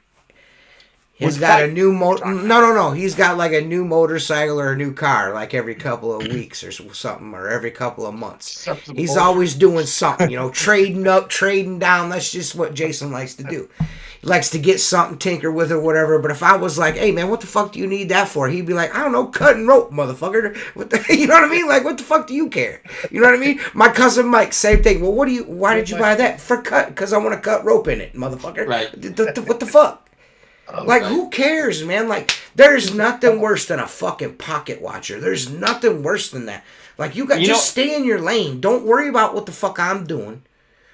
He's got a new No. He's got like a new motorcycle or a new car like every couple of weeks or something, or every couple of months. He's always doing something, trading up, trading down. That's just what Jason likes to do. He likes to get something, tinker with it, whatever. But if I was like, hey man, what the fuck do you need that for? He'd be like, I don't know, cutting rope, motherfucker. You know what I mean? Like, what the fuck do you care? You know what I mean? My cousin Mike, same thing. Well, why did you buy that? Because I want to cut rope in it, motherfucker.
Right.
What the fuck? Like, who cares, man? Like, there's nothing worse than a fucking pocket watcher. There's nothing worse than that. Like, you just stay in your lane. Don't worry about what the fuck I'm doing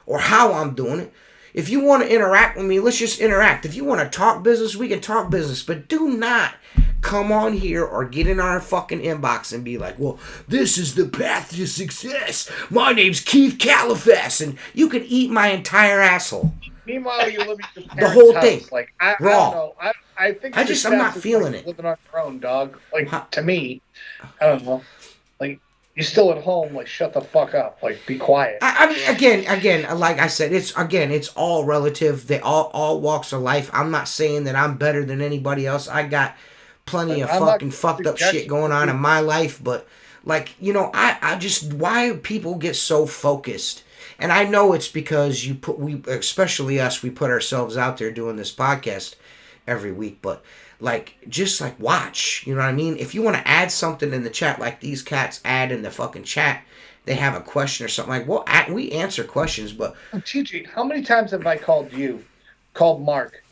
or how I'm doing it. If you want to interact with me, let's just interact. If you want to talk business, we can talk business. But do not come on here or get in our fucking inbox and be like, well, this is the path to success. My name's Keith Califas, and you can eat my entire asshole.
Meanwhile, you live in your
the whole
house.
Thing.
Like, I don't know. I think
I'm not feeling it.
Living on your own, dog. Like, to me, I don't know. Like, you're still at home. Like, shut the fuck up. Like, be quiet.
I mean, again, like I said, it's all relative. They all walks of life. I'm not saying that I'm better than anybody else. I got plenty of fucking fucked up shit going on in my life, but like, you know, I just, why people get so focused. And I know it's because especially us, we put ourselves out there doing this podcast every week, but like, just like watch, you know what I mean? If you want to add something in the chat, like these cats add in the fucking chat, they have a question or something, like, well, we answer questions, but
TJ, how many times have I called Mark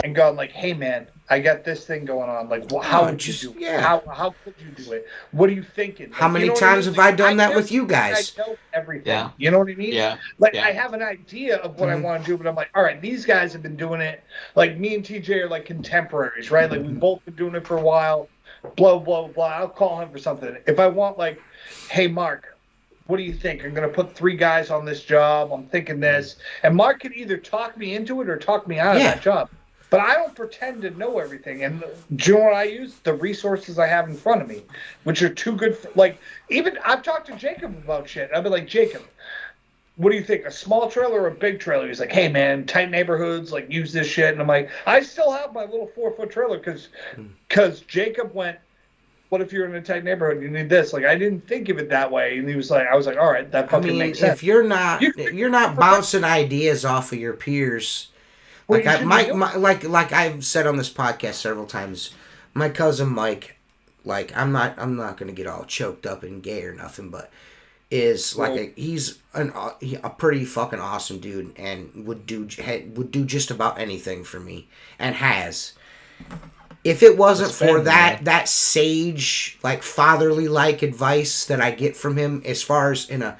and gone like, hey man, I got this thing going on. Like, well, how would you do it? Yeah. How could you do it? What are you thinking? Like,
how many times have I done that with you guys?
I know everything. Yeah. You know what I mean?
Yeah.
Like, I have an idea of what I want to do, but I'm like, all right, these guys have been doing it. Like, me and TJ are like contemporaries, right? Like, we've both been doing it for a while. Blah, blah, blah. I'll call him for something. If I want, like, hey, Mark, what do you think? I'm going to put 3 guys on this job. I'm thinking this. And Mark can either talk me into it or talk me out of that job. But I don't pretend to know everything. And do you know what I use? The resources I have in front of me, which are too good for, like, even I've talked to Jacob about shit. I'll be like, Jacob, what do you think? A small trailer or a big trailer? He's like, hey, man, tight neighborhoods, like, use this shit. And I'm like, I still have my little 4-foot trailer because Jacob went, what if you're in a tight neighborhood? You need this. Like, I didn't think of it that way. And he was like, I was like, all right, that fucking makes sense.
If you're not bouncing ideas off of your peers. Like like I've said on this podcast several times, my cousin Mike, like I'm not gonna get all choked up and gay or nothing, but is like he's a pretty fucking awesome dude and would do just about anything for me and has. If it wasn't for that sage, like fatherly like advice that I get from him, as far as in a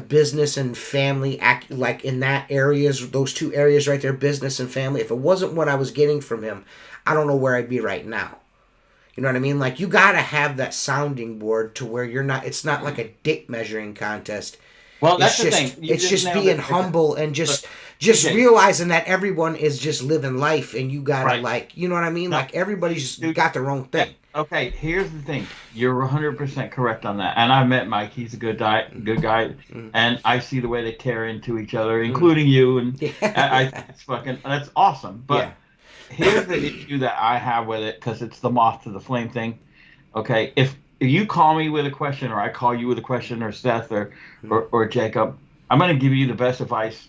business and family act, like in that areas, those 2 areas right there, business and family. If it wasn't what I was getting from him, I don't know where I'd be right now. You know what I mean? Like, you gotta have that sounding board to where it's not like a dick measuring contest.
Well, that's the thing.
It's just being humble and just realizing that everyone is just living life, and you gotta like, you know what I mean? Like, everybody's got their own thing.
Okay, here's the thing. You're 100% correct on that. And I met Mike. He's a good guy, and I see the way they tear into each other, including you. And it's that's awesome. But here's the issue that I have with it, because it's the moth to the flame thing. Okay, if you call me with a question, or I call you with a question, or Seth, or Jacob, I'm going to give you the best advice,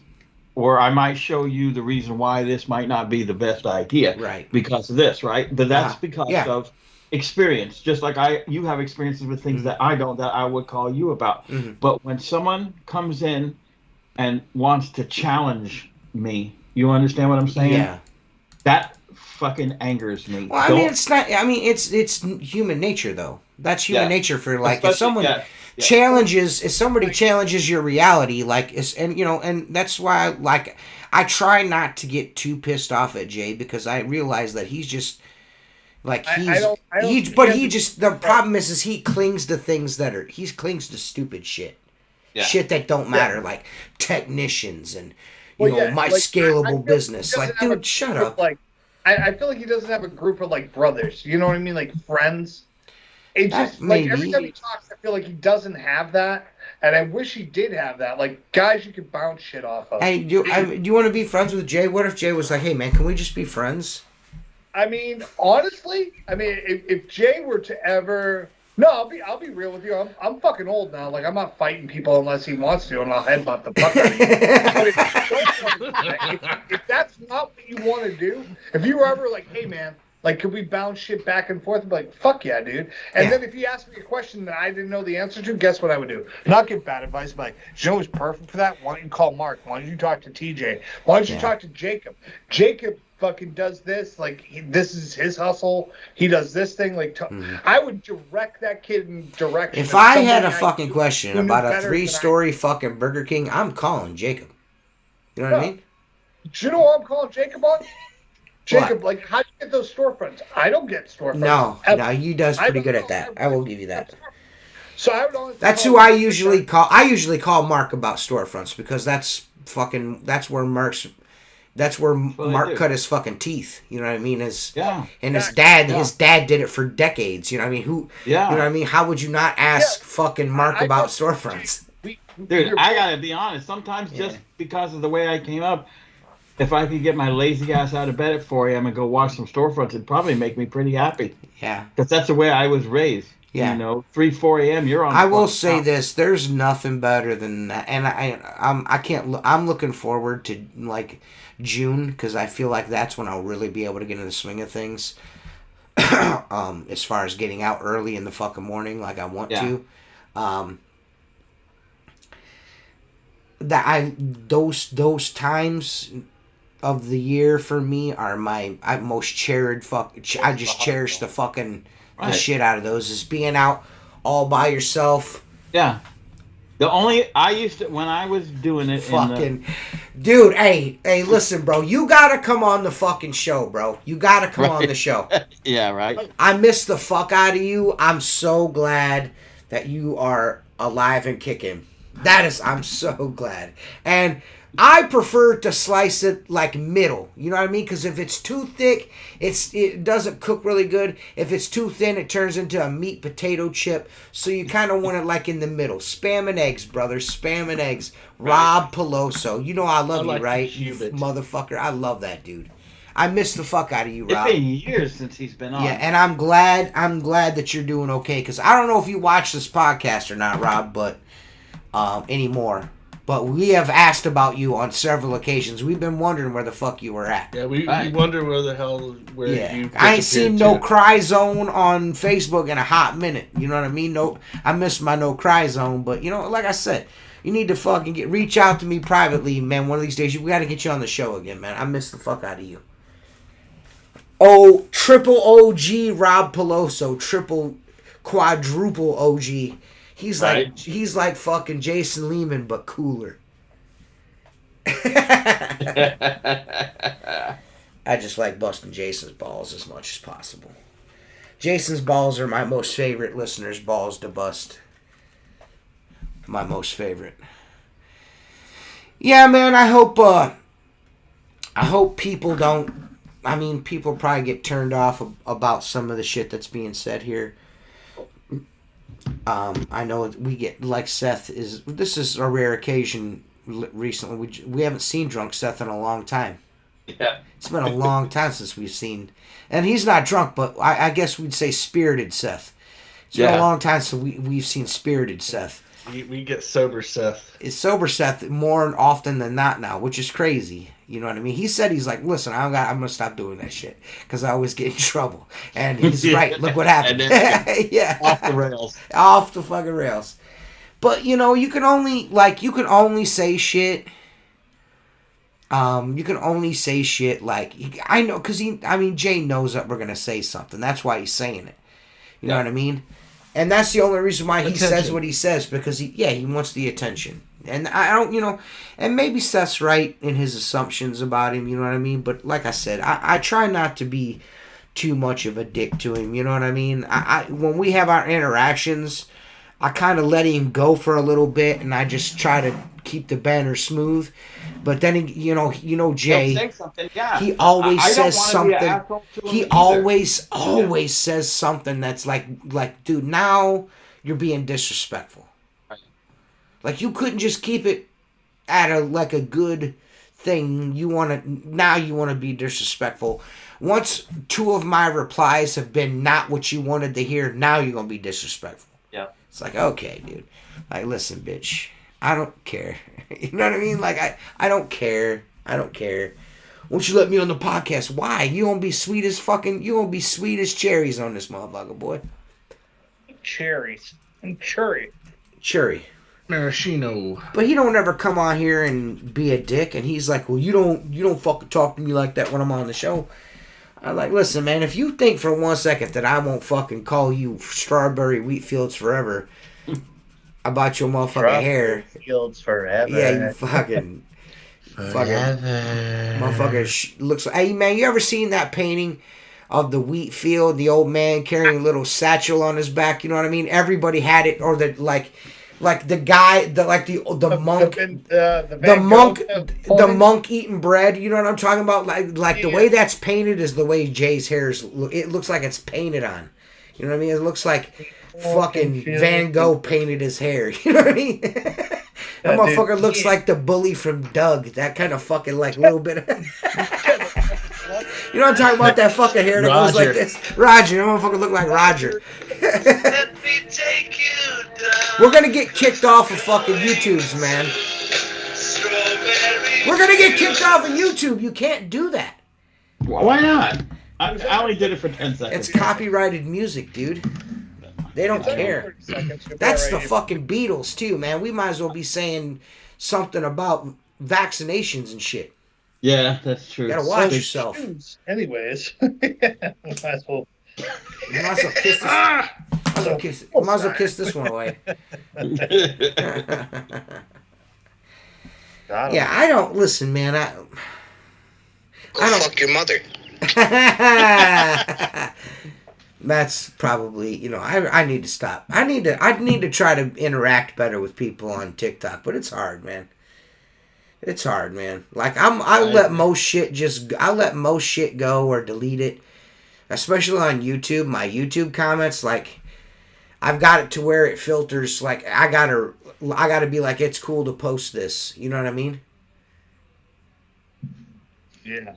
or I might show you the reason why this might not be the best idea,
right?
Because of this, right? But that's because of experience. Just like you have experiences with things that I don't, that I would call you about. But when someone comes in and wants to challenge me, you understand what I'm saying?
Yeah.
That fucking angers me.
Well, I mean, it's not. I mean, it's human nature, though. That's human nature for, like, especially, if someone challenges, if somebody challenges your reality, like, and that's why, I try not to get too pissed off at Jay, because I realize that he's just. Like, the problem is he clings to things he clings to stupid shit. Yeah. Shit that don't matter, like technicians and, my scalable business. Like, dude, shut up.
Like, I feel like he doesn't have a group of, like, brothers. You know what I mean? Like, friends. It just, like, every time he talks, I feel like he doesn't have that. And I wish he did have that. Like, guys you could bounce shit off of.
Hey, do you want to be friends with Jay? What if Jay was like, hey, man, can we just be friends?
I mean, honestly, if Jay were to ever, no, I'll be real with you. I'm fucking old now. Like, I'm not fighting people unless he wants to, and I'll headbutt the fuck out of you. But if that's not what you want to do, if you were ever like, hey man, Like, could we bounce shit back and forth? And be like, fuck yeah, dude. And then if you ask me a question that I didn't know the answer to, guess what I would do? Not give bad advice, but like, you know who's perfect for that? Why don't you call Mark? Why don't you talk to TJ? Why don't you talk to Jacob? Jacob fucking does this. Like, this is his hustle. He does this thing. Like, I would direct that kid in direction.
If I had a fucking question about a 3-story fucking Burger King, I'm calling Jacob. You know what I mean?
Do you know what I'm calling Jacob on? Jacob, like, how do you get those storefronts? I don't get storefronts.
No, he does pretty good at that. I will give you that.
So I would always.
That's who I usually call. I usually call Mark about storefronts because that's where Mark cut his fucking teeth. You know what I mean? His dad did it for decades. You know what I mean? You know what I mean? How would you not ask fucking Mark about storefronts?
Dude, I gotta be honest. Sometimes just because of the way I came up, if I could get my lazy ass out of bed at 4 a.m. and go watch some storefronts, it'd probably make me pretty happy.
Yeah.
Because that's the way I was raised. Yeah. 3, 4 a.m. You're on.
I will say this: there's nothing better than that, and I'm looking forward to like June because I feel like that's when I'll really be able to get in the swing of things. As far as getting out early in the fucking morning, like I want to. Those times of the year for me are my most cherished. I just cherish the fucking the shit out of those. Is being out all by yourself.
Yeah. I used to when I was doing it.
Dude, hey, listen, bro. You gotta come on the fucking show, bro. You gotta come on the show.
Yeah, right.
I miss the fuck out of you. I'm so glad that you are alive and kicking. I'm so glad. And I prefer to slice it like middle. You know what I mean? Because if it's too thick, it doesn't cook really good. If it's too thin, it turns into a meat potato chip. So you kind of want it like in the middle. Spam and eggs, brother. Spam and eggs. Rob Peloso. You know I love you, right? You motherfucker. I love that dude. I miss the fuck out of you, Rob.
It's been years since he's been on.
Yeah, and I'm glad that you're doing okay. Because I don't know if you watch this podcast or not, Rob, but anymore. But we have asked about you on several occasions. We've been wondering where the fuck you were at.
Yeah, we wonder where the hell you.
I ain't seen no Cry Zone on Facebook in a hot minute. You know what I mean? No, I miss my No Cry Zone. But you know, like I said, you need to fucking reach out to me privately, man. One of these days, we got to get you on the show again, man. I miss the fuck out of you. Oh, triple OG Rob Peloso, triple quadruple OG. He's like fucking Jason Lehman, but cooler. I just like busting Jason's balls as much as possible. Jason's balls are my most favorite listeners' balls to bust. My most favorite. Yeah, man, I hope people don't. I mean, people probably get turned off about some of the shit that's being said here. I know we get like Seth is. This is a rare occasion. Recently, we haven't seen drunk Seth in a long time.
Yeah,
it's been a long time since we've seen, and he's not drunk, but I guess we'd say spirited Seth. It's been a long time since we've seen spirited Seth.
We get sober Seth.
It's sober Seth more often than not now, which is crazy. You know what I mean? He said he's like, listen, I'm gonna stop doing that shit because I always get in trouble. And he's right. Look what happened. Yeah,
off the rails.
Off the fucking rails. But you know, you can only say shit. You can only say shit like I know because Jay knows that we're gonna say something. That's why he's saying it. You know what I mean? And that's the only reason why he says what he says because he wants the attention. And I don't, and maybe Seth's right in his assumptions about him, you know what I mean? But like I said, I try not to be too much of a dick to him, you know what I mean? When we have our interactions, I kind of let him go for a little bit and I just try to keep the banner smooth. But then, Jay, he always says something. He always says something that's like, dude, now you're being disrespectful. Like, you couldn't just keep it at a good thing. You want to be disrespectful. Once 2 of my replies have been not what you wanted to hear, now you're going to be disrespectful.
Yeah.
It's like, okay, dude. Like, listen, bitch. I don't care. You know what I mean? Like, I don't care. I don't care. won't you let me on the podcast? Why? You gonna be sweet as cherries on this motherfucker, boy.
Cherries. And cherry.
Maraschino.
But he don't ever come on here and be a dick, and he's like, well, you don't fucking talk to me like that when I'm on the show. I'm like, listen, man, if you think for 1 second that I won't fucking call you Strawberry Wheat Fields forever about your motherfucking hair.
Fields forever.
Yeah, you fucking motherfucker looks like. Hey, man, you ever seen that painting of the wheat field, the old man carrying a little satchel on his back? You know what I mean? Everybody had it, or the like the guy, the monk eating bread. You know what I'm talking about? Like the way that's painted is the way Jay's hair is. It looks like it's painted on. You know what I mean? It looks like fucking Van Gogh painted his hair. You know what I mean? That motherfucker looks like the bully from Doug. That kind of fucking like little bit of... You know what I'm talking about? That fucking hair that goes like this. Roger. That motherfucker look like Roger.
Let me take you down.
We're gonna get kicked off of fucking YouTube's, man. We're gonna get kicked off of YouTube. You can't do that.
Why not? I only did it for 10 seconds.
It's copyrighted music, dude. They don't care. That's the fucking Beatles, too, man. We might as well be saying something about vaccinations and shit.
Yeah, that's true.
You gotta watch yourself.
Anyways. Might as well.
You might as well kiss this. Might as well kiss this one away. Yeah, I don't listen, man. I don't
fuck your mother.
That's probably, you know, I need to stop. I need to try to interact better with people on TikTok, but it's hard, man. It's hard, man. Like I let most shit go or delete it. Especially on YouTube, my YouTube comments, like I've got it to where it filters. Like I gotta be like, it's cool to post this. You know what I mean?
Yeah.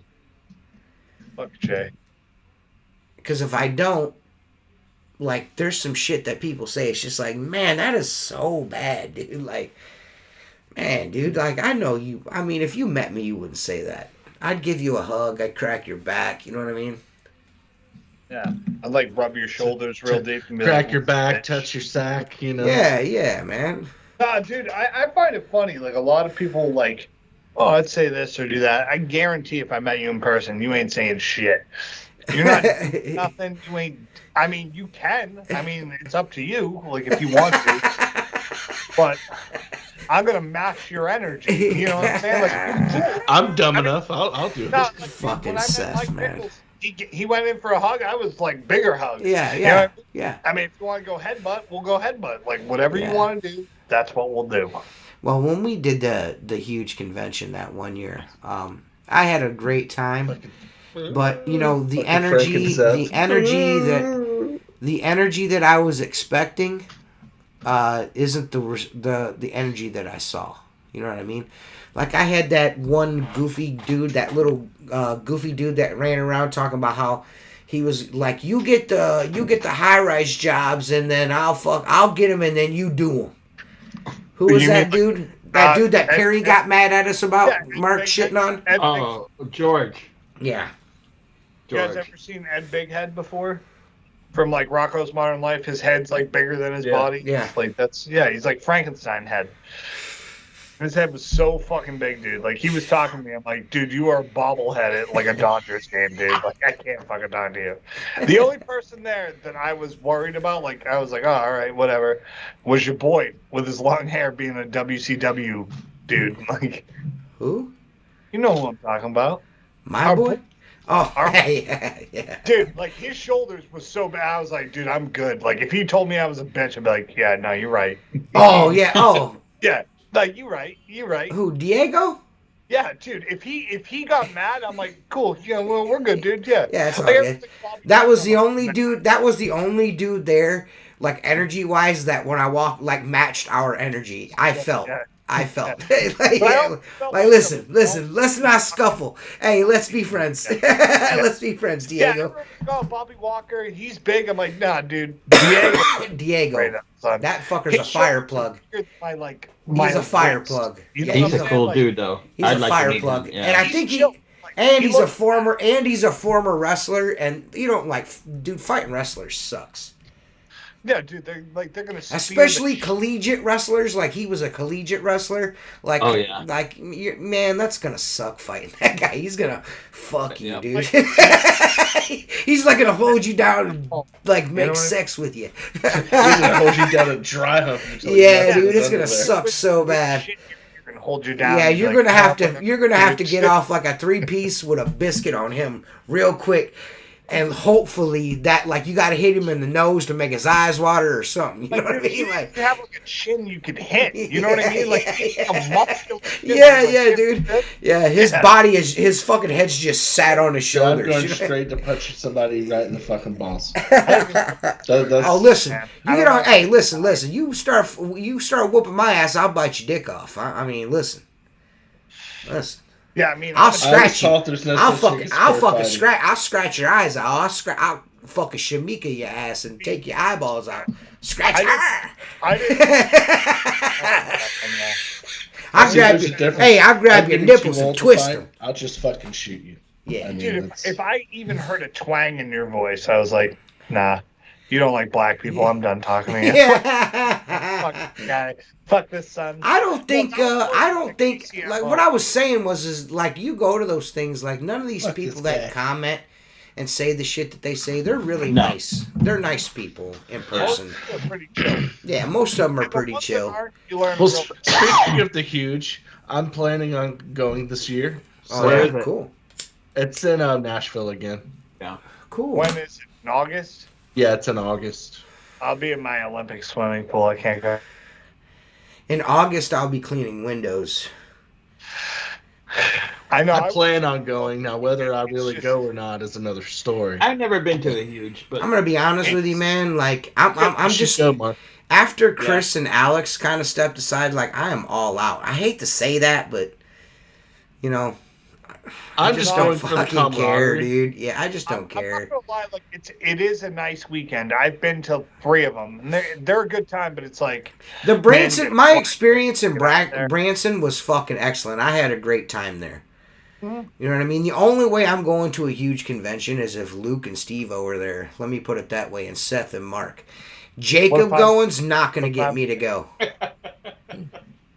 Fuck Jay.
Because if I don't, like, there's some shit that people say. It's just like, man, that is so bad, dude. Like, man, dude, like, I know you. I mean, if you met me, you wouldn't say that. I'd give you a hug. I'd crack your back. You know what I mean?
Yeah. I'd, like, rub your shoulders real deep. And
crack your back, touch your sack, you know?
Yeah, man.
Dude, I find it funny. Like, a lot of people, like, oh, I'd say this or do that. I guarantee if I met you in person, you ain't saying shit. You're not doing nothing. You ain't. I mean, you can. I mean, it's up to you. Like if you want to, but I'm gonna match your energy. You know what I'm saying? Like,
I'm dumb enough. I'll do it.
Like, fucking Seth, man.
Nichols, he went in for a hug. I was like bigger hug.
Yeah.
I mean, if you want to go headbutt, we'll go headbutt. Like whatever you want to do, that's what we'll do.
Well, when we did the huge convention that one year, I had a great time. But you know the energy that I was expecting isn't the energy that I saw. You know what I mean? Like I had that one goofy dude, that little goofy dude that ran around talking about how he was like, you get the high rise jobs and then I'll get them and then you do them. Who was that dude? That dude that Perry got mad at us about Mark shitting on?
Oh, George.
Yeah.
You guys ever seen Ed Bighead before? From like Rocko's Modern Life, his head's like bigger than his body.
Yeah.
Like he's like Frankenstein head. His head was so fucking big, dude. Like he was talking to me. I'm like, dude, you are bobblehead at like a Dodgers game, dude. Like I can't fucking talk to you. The only person there that I was worried about, like I was like, oh, all right, whatever, was your boy with his long hair being a WCW dude. Like
who?
You know who I'm talking about?
My boy? Oh, yeah.
Dude, like, his shoulders was so bad. I was like, dude, I'm good. Like, if he told me I was a bitch, I'd be like, yeah, no, you're right.
Oh, yeah. Oh.
Yeah. Like, you're right. You're right.
Who, Diego?
Yeah, dude. If he got mad, I'm like, cool. Yeah, well, we're good, dude. Yeah.
Yeah, it's all good. That was the only dude there, like, energy-wise, that when I walked, like, matched our energy. I felt. Like, listen, let's not scuffle. Hey, let's be friends. Let's be friends, Diego.
Yeah, Bobby Walker, he's big. I'm like, nah, dude.
Diego.
Right up,
that fucker's a fire plug.
He's
a fire plug.
He's a cool dude, though.
He's a fire plug. And I think And he's a former wrestler, and you don't like, dude, fighting wrestlers sucks.
Yeah, dude, they're gonna
especially collegiate wrestlers. Like he was a collegiate wrestler. Like,
oh yeah,
like man, that's gonna suck fighting that guy. He's gonna fuck you, dude. He's like gonna hold you down and like make sex with you.
He's gonna hold you down and dry hump.
Yeah, dude, it's gonna suck so bad.
You're gonna hold you down.
Yeah, you're gonna have to. You're gonna have to get off like a 3-piece with a biscuit on him real quick. And hopefully that, like, you got to hit him in the nose to make his eyes water or something. You know what I mean? Like,
you have like a chin you could hit. You know what I mean? Like,
yeah, dude. Yeah, his body is, his fucking head's just sat on his shoulders.
I'm going straight to punch somebody right in the fucking balls.
Oh, listen, you get on. Hey, listen. You start whooping my ass, I'll bite your dick off. I mean, listen.
Yeah, I mean,
I'll scratch you. I'll scratch your eyes out. I'll fucking shamika your ass and take your eyeballs out. Scratch her. I'll grab your nipples and twist them.
I'll just fucking shoot you.
Yeah,
I mean, dude. If I even heard a twang in your voice, I was like, nah. You don't like black people. I'm done talking to you. Fuck this, son.
I don't think. Like what I was saying is like you go to those things. Like none of these people that comment and say the shit that they say, they're really nice. They're nice people in person.
Most of them are pretty chill.
Yeah, most of them are pretty chill.
Well, speaking of the huge, I'm planning on going this year.
So yeah, cool.
It's in Nashville again.
Yeah,
cool.
When is it? In August?
Yeah, it's in August.
I'll be in my Olympic swimming pool. I can't go.
In August, I'll be cleaning windows.
I know.
I plan on going. Now, whether I really go or not is another story.
I've never been to a huge, but
I'm gonna be honest with you, man. Like I'm just after Chris and Alex kind of stepped aside. Like I am all out. I hate to say that, but you know. I just don't fucking care, dude. Yeah, I just don't care.
I'm not gonna lie, like it is a nice weekend. I've been to 3 of them, and they're a good time. But it's like
the Branson. My experience in Branson was fucking excellent. I had a great time there. Mm-hmm. You know what I mean? The only way I'm going to a huge convention is if Luke and Steve-O are there. Let me put it that way, and Seth and Mark. Jacob going's not gonna get me to go.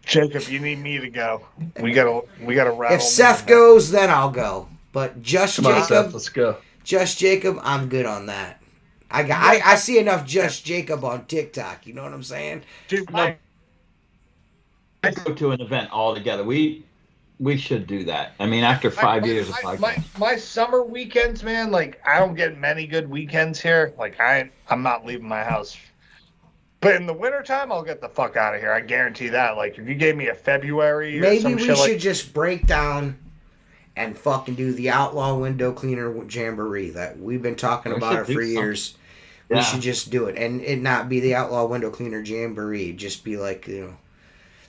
Jacob, you need me to go. We gotta rattle.
If Seth goes, then I'll go. But just
Come on,
Jacob,
Seth, let's go.
Just Jacob, I'm good on that. I see enough just Jacob on TikTok. You know what I'm saying?
Dude,
I go to an event all together. We should do that. I mean, after 5 years of podcast.
My summer weekends, man. Like I don't get many good weekends here. Like I'm not leaving my house. But in the wintertime, I'll get the fuck out of here. I guarantee that. Like, if you gave me a February or
maybe we should just break down and fucking do the Outlaw Window Cleaner Jamboree that we've been talking about it for years. Yeah. We should just do it. And it not be the Outlaw Window Cleaner Jamboree. Just be like, you know,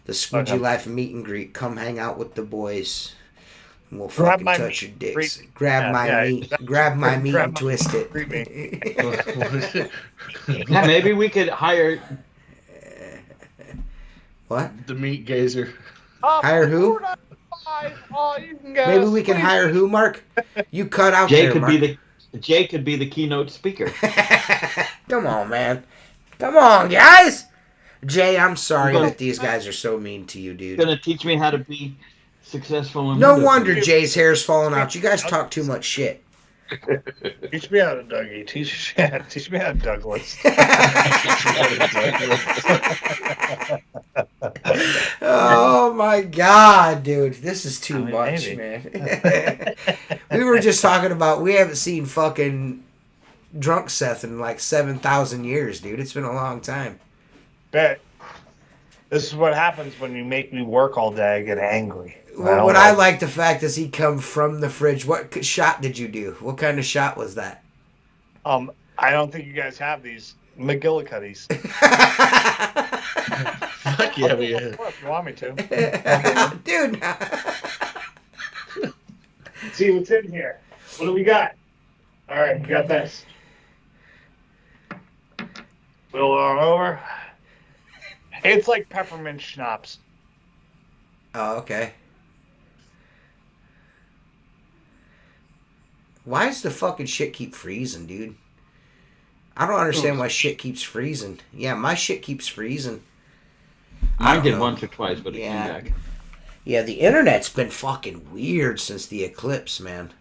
the Squeegee Life meet and greet. Come hang out with the boys. And we'll fucking touch your dicks. Grab my meat. Grab my meat and twist it.
Yeah, maybe we could hire.
What?
The meat gazer.
Hire who? Maybe we can hire who, Mark? You cut out
Jay
there,
could
Mark.
Jay could be the keynote speaker.
Come on, man. Come on, guys. Jay, I'm sorry that these guys are so mean to you, dude.
Gonna teach me how to be successful.
No wonder Jay's hair's falling out. You guys talk too much shit.
Teach me how to Dougie. Teach me how to Douglas.
Oh my god, dude. This is too much, man. We were just talking about we haven't seen fucking drunk Seth in like 7,000 years, dude. It's been a long time.
Bet. This is what happens when you make me work all day. I get angry.
Well, what I like the fact is he come from the fridge. What shot did you do? What kind of shot was that?
I don't think you guys have these McGillicuddies.
Fuck yeah, we
if you want me to.
Dude.
Let's see what's in here. What do we got? All right, we got this. Fill it on over. It's like peppermint schnapps.
Oh, okay. Why does the fucking shit keep freezing, dude? I don't understand why shit keeps freezing. Yeah, my shit keeps freezing.
Mine did once or twice, but it came back.
Yeah, the internet's been fucking weird since the eclipse, man.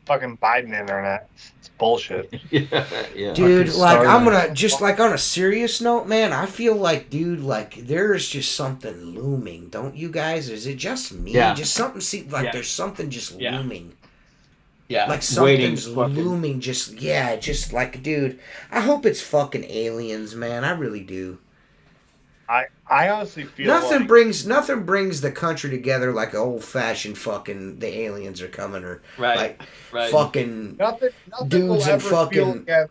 Fucking Biden internet. It's bullshit.
Yeah.
Dude, like, I'm gonna, just like on a serious note, man, I feel like, dude, like, there's just something looming, don't you guys? Is it just me?
Yeah.
Just something seems like there's something just looming.
Yeah.
Like something's looming, just like, dude, I hope it's fucking aliens, man. I really do.
I honestly feel
nothing brings the country together like old fashioned fucking the aliens are coming or fucking
nothing
dudes
will
and
ever
fucking
feel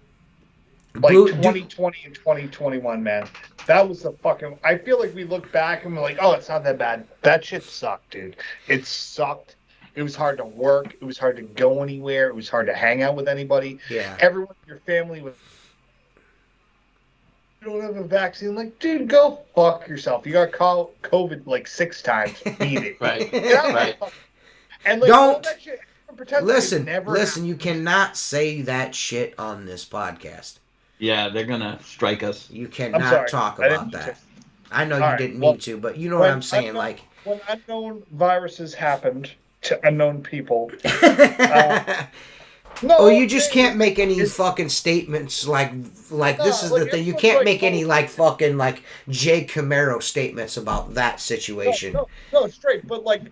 like 2020 and 2021, man. That was the fucking. I feel like we look back and we're like, oh, it's not that bad. That shit sucked, dude. It sucked. It was hard to work. It was hard to go anywhere. It was hard to hang out with anybody.
Yeah.
Everyone in your family was. You don't have a vaccine. Like, dude, go fuck yourself. You got COVID like 6 times. Beat it.
Right.
Right. And like,
don't
all that shit,
listen. You cannot say that shit on this podcast.
Yeah, they're gonna strike us.
You cannot talk about that. I know you didn't mean to, but you know what I'm saying. Like
when unknown viruses happened to unknown people.
You just can't make any fucking statements like this is the thing. You can't make any like fucking like Jay Camaro statements about that situation.
No, straight. But like,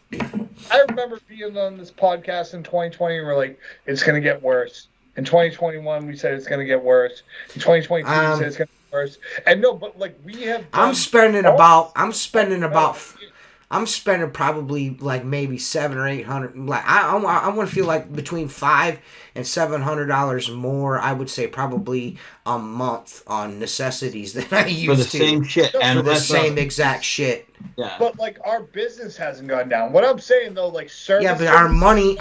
I remember being on this podcast in 2020 and we're like, it's going to get worse. In 2021, we said it's going to get worse. In 2022, we said it's going to get worse. And no, but like we have. I'm spending
probably like maybe $700 or $800. Like I want to feel like between $500 and $700 more. I would say probably a month on necessities that I used
for the same shit
and for the same exact shit.
Yeah. But like our business hasn't gone down. What I'm saying though, like service.
Yeah, but our money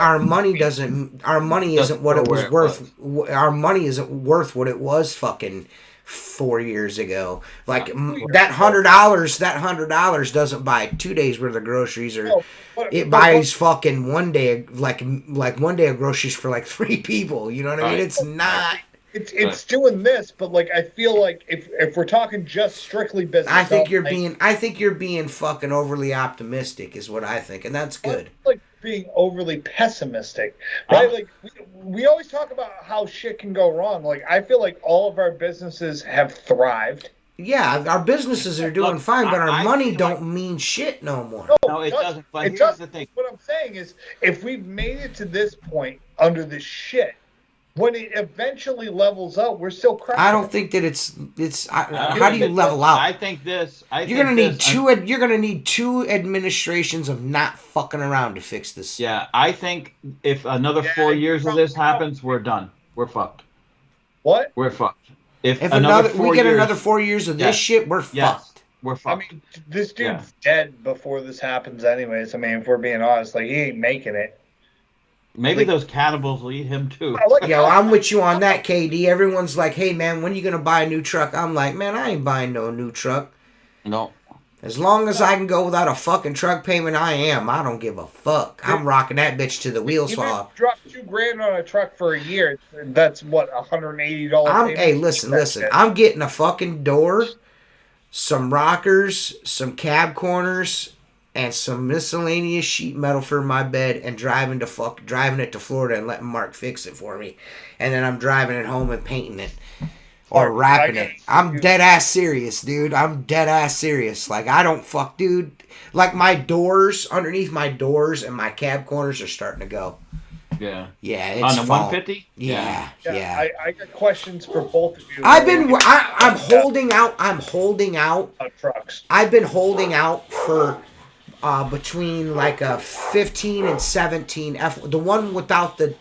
isn't what it was worth. Our money isn't worth what it was fucking 4 years ago. Like that $100 doesn't buy 2 days worth of groceries, or it buys fucking one day, like 1 day of groceries for like 3 people. You know what I mean? It's not.
It's doing this, but like I feel like if we're talking just strictly business,
I think you're being fucking overly optimistic, is what I think, and that's good.
Like being overly pessimistic, right? Like we always talk about how shit can go wrong. Like I feel like all of our businesses have thrived.
Yeah, our businesses are doing fine, but our money don't mean shit no more.
No, it doesn't. But here's the thing.
What I'm saying is, if we've made it to this point under this shit, when it eventually levels out, we're still crashing.
I don't think that it's. How do you level out?
I think this.
You're gonna need two administrations of not fucking around to fix this.
Yeah, I think if another 4 years of this happens, we're done. We're fucked.
What?
We're fucked. If
we get another 4 years of this shit, we're fucked.
We're fucked.
I mean, this dude's dead before this happens, anyways. I mean, if we're being honest, like he ain't making it.
Maybe those cannibals will eat him too.
Yo, I'm with you on that, KD. Everyone's like, hey, man, when are you going to buy a new truck? I'm like, man, I ain't buying no new truck.
No.
As long as I can go without a fucking truck payment, I am. I don't give a fuck. I'm rocking that bitch to the wheels fall.
Drop $2,000 on a truck for a year. That's what, $180.
Hey, listen. I'm getting a fucking door, some rockers, some cab corners, and some miscellaneous sheet metal for my bed, and driving it to Florida and letting Mark fix it for me. And then I'm driving it home and painting it. Or wrapping it. I'm dead ass serious, dude. I'm dead ass serious. Like, I don't fuck, dude. Like, my doors, underneath my doors and my cab corners are starting to go.
Yeah.
Yeah, it's
on the 150?
Yeah.
I got questions for both of you.
I'm holding out.
Trucks.
I've been holding out for between like a 15 and 17 the one without the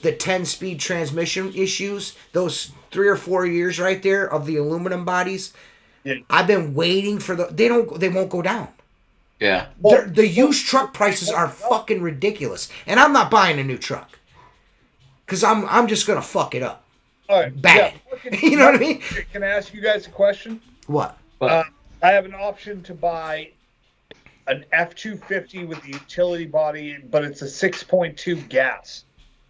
10-speed transmission issues, those 3 or 4 years right there of the aluminum bodies.
Yeah.
I've been waiting for they won't go down.
Yeah.
The used truck prices are fucking ridiculous, and I'm not buying a new truck because I'm just gonna fuck it up.
All right.
Bad. Yeah. You know what I mean?
Can I ask you guys a question?
What?
I have an option to buy an F-250 with the utility body, but it's a 6.2 gas.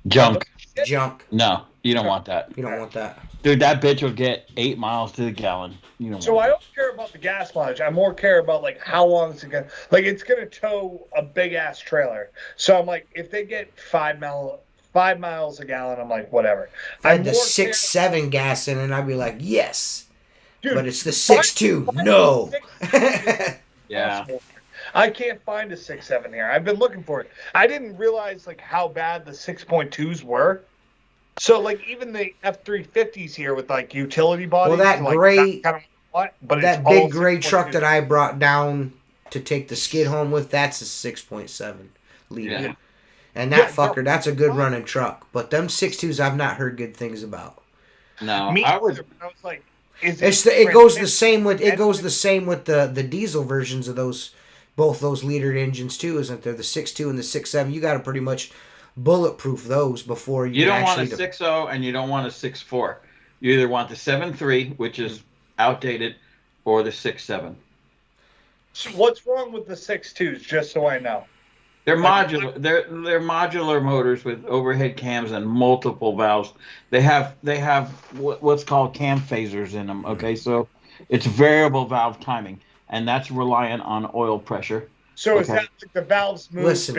Junk.
Junk.
No, you don't want that.
You don't want that.
Dude, that bitch will get 8 miles to the gallon. You don't
So
want
I don't care about the gas mileage. I more care about like how long it's gonna it's gonna tow a big ass trailer. So I'm like, if they get 5 miles a gallon, I'm like, whatever.
If I had the 6.7 gas in it, I'd be like, yes.
Dude,
but it's the 6.2. No.
Yeah.
I can't find a 6.7 here. I've been looking for it. I didn't realize like how bad the 6.2s were. So like even the F350s here with like utility bodies.
Well, that
like,
gray,
kind of what, but
that
it's
big
all
gray
6.2.
truck that I brought down to take the skid home with, that's a 6.7 liter.
Yeah.
And that fucker, that's a good running truck. But them 6.2s, I've not heard good things about.
No,
I was like,
it goes the same with the diesel versions of both those litered engines too, isn't there? The 6.2 and the 6.7. You got to pretty much bulletproof those before you.
You don't want a 6.0 and you don't want a 6.4. You either want the 7.3, which is outdated, or the 6.7.
So what's wrong with the 6.2s? Just so I know.
They're modular. They're modular motors with overhead cams and multiple valves. They have what's called cam phasers in them. Okay, so it's variable valve timing, and that's reliant on oil pressure.
So is that like the valves move?
Listen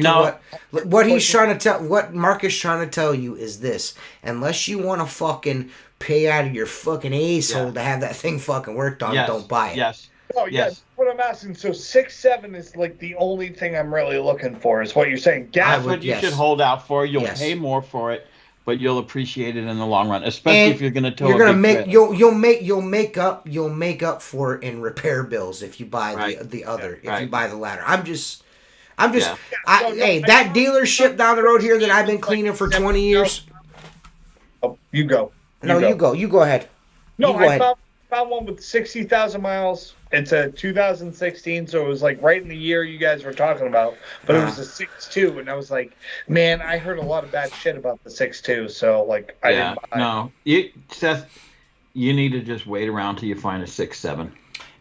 to what he's trying to tell. What Mark is trying to tell you is this: unless you want to fucking pay out of your fucking asshole to have that thing fucking worked on, don't buy it.
Yes.
Oh, yes. That's what I'm asking. So 6.7 is like the only thing I'm really looking for, is what you're saying.
That's what you should hold out for. You'll pay more for it, but you'll appreciate it in the long run, especially if you're going to tow.
You're going to you'll make up for it in repair bills if you buy the other, if you buy the latter. That dealership down the road here that I've been cleaning for 20 years.
Oh, you go.
You go ahead.
No, I found one with 60,000 miles. It's a 2016, so it was like right in the year you guys were talking about. But it was a 6.2, and I was like, man, I heard a lot of bad shit about the 6.2, so like I didn't buy it.
No, Seth, you need to just wait around till you find a 6.7.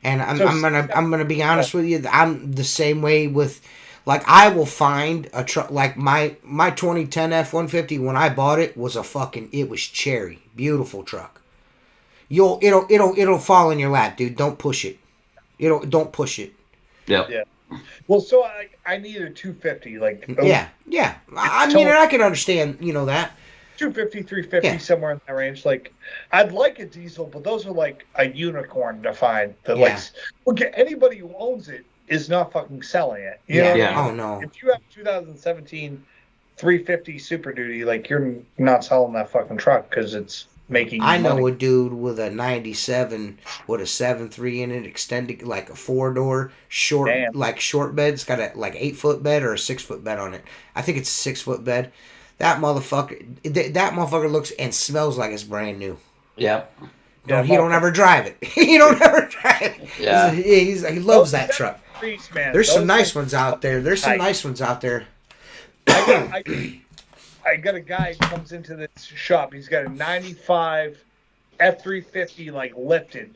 And I'm gonna be honest with you. I'm the same way with, like, I will find a truck like my 2010 F-150 when I bought it was it was cherry, beautiful truck. It'll fall in your lap, dude. Don't push it. Don't push it.
Yeah. Well, so I need a 250, like.
Yeah. I mean, and I can understand, that.
250, 350, somewhere in that range. Like, I'd like a diesel, but those are like a unicorn to find. Anybody who owns it is not fucking selling it. You know what I mean?
Oh no.
If you have 2017 350 Super Duty, like, you're not selling that fucking truck because it's making.
I know a dude with a 97 with a 7.3 in it, extended, like a 4-door short bed. It's got a 8-foot bed or a 6-foot bed on it. I think it's a 6-foot bed. That motherfucker looks and smells like it's brand new.
Yeah.
He don't ever drive it. He don't ever drive it.
Yeah.
He loves that truck. There's some nice ones out there.
I got a guy who comes into this shop. He's got a 95 F350 like lifted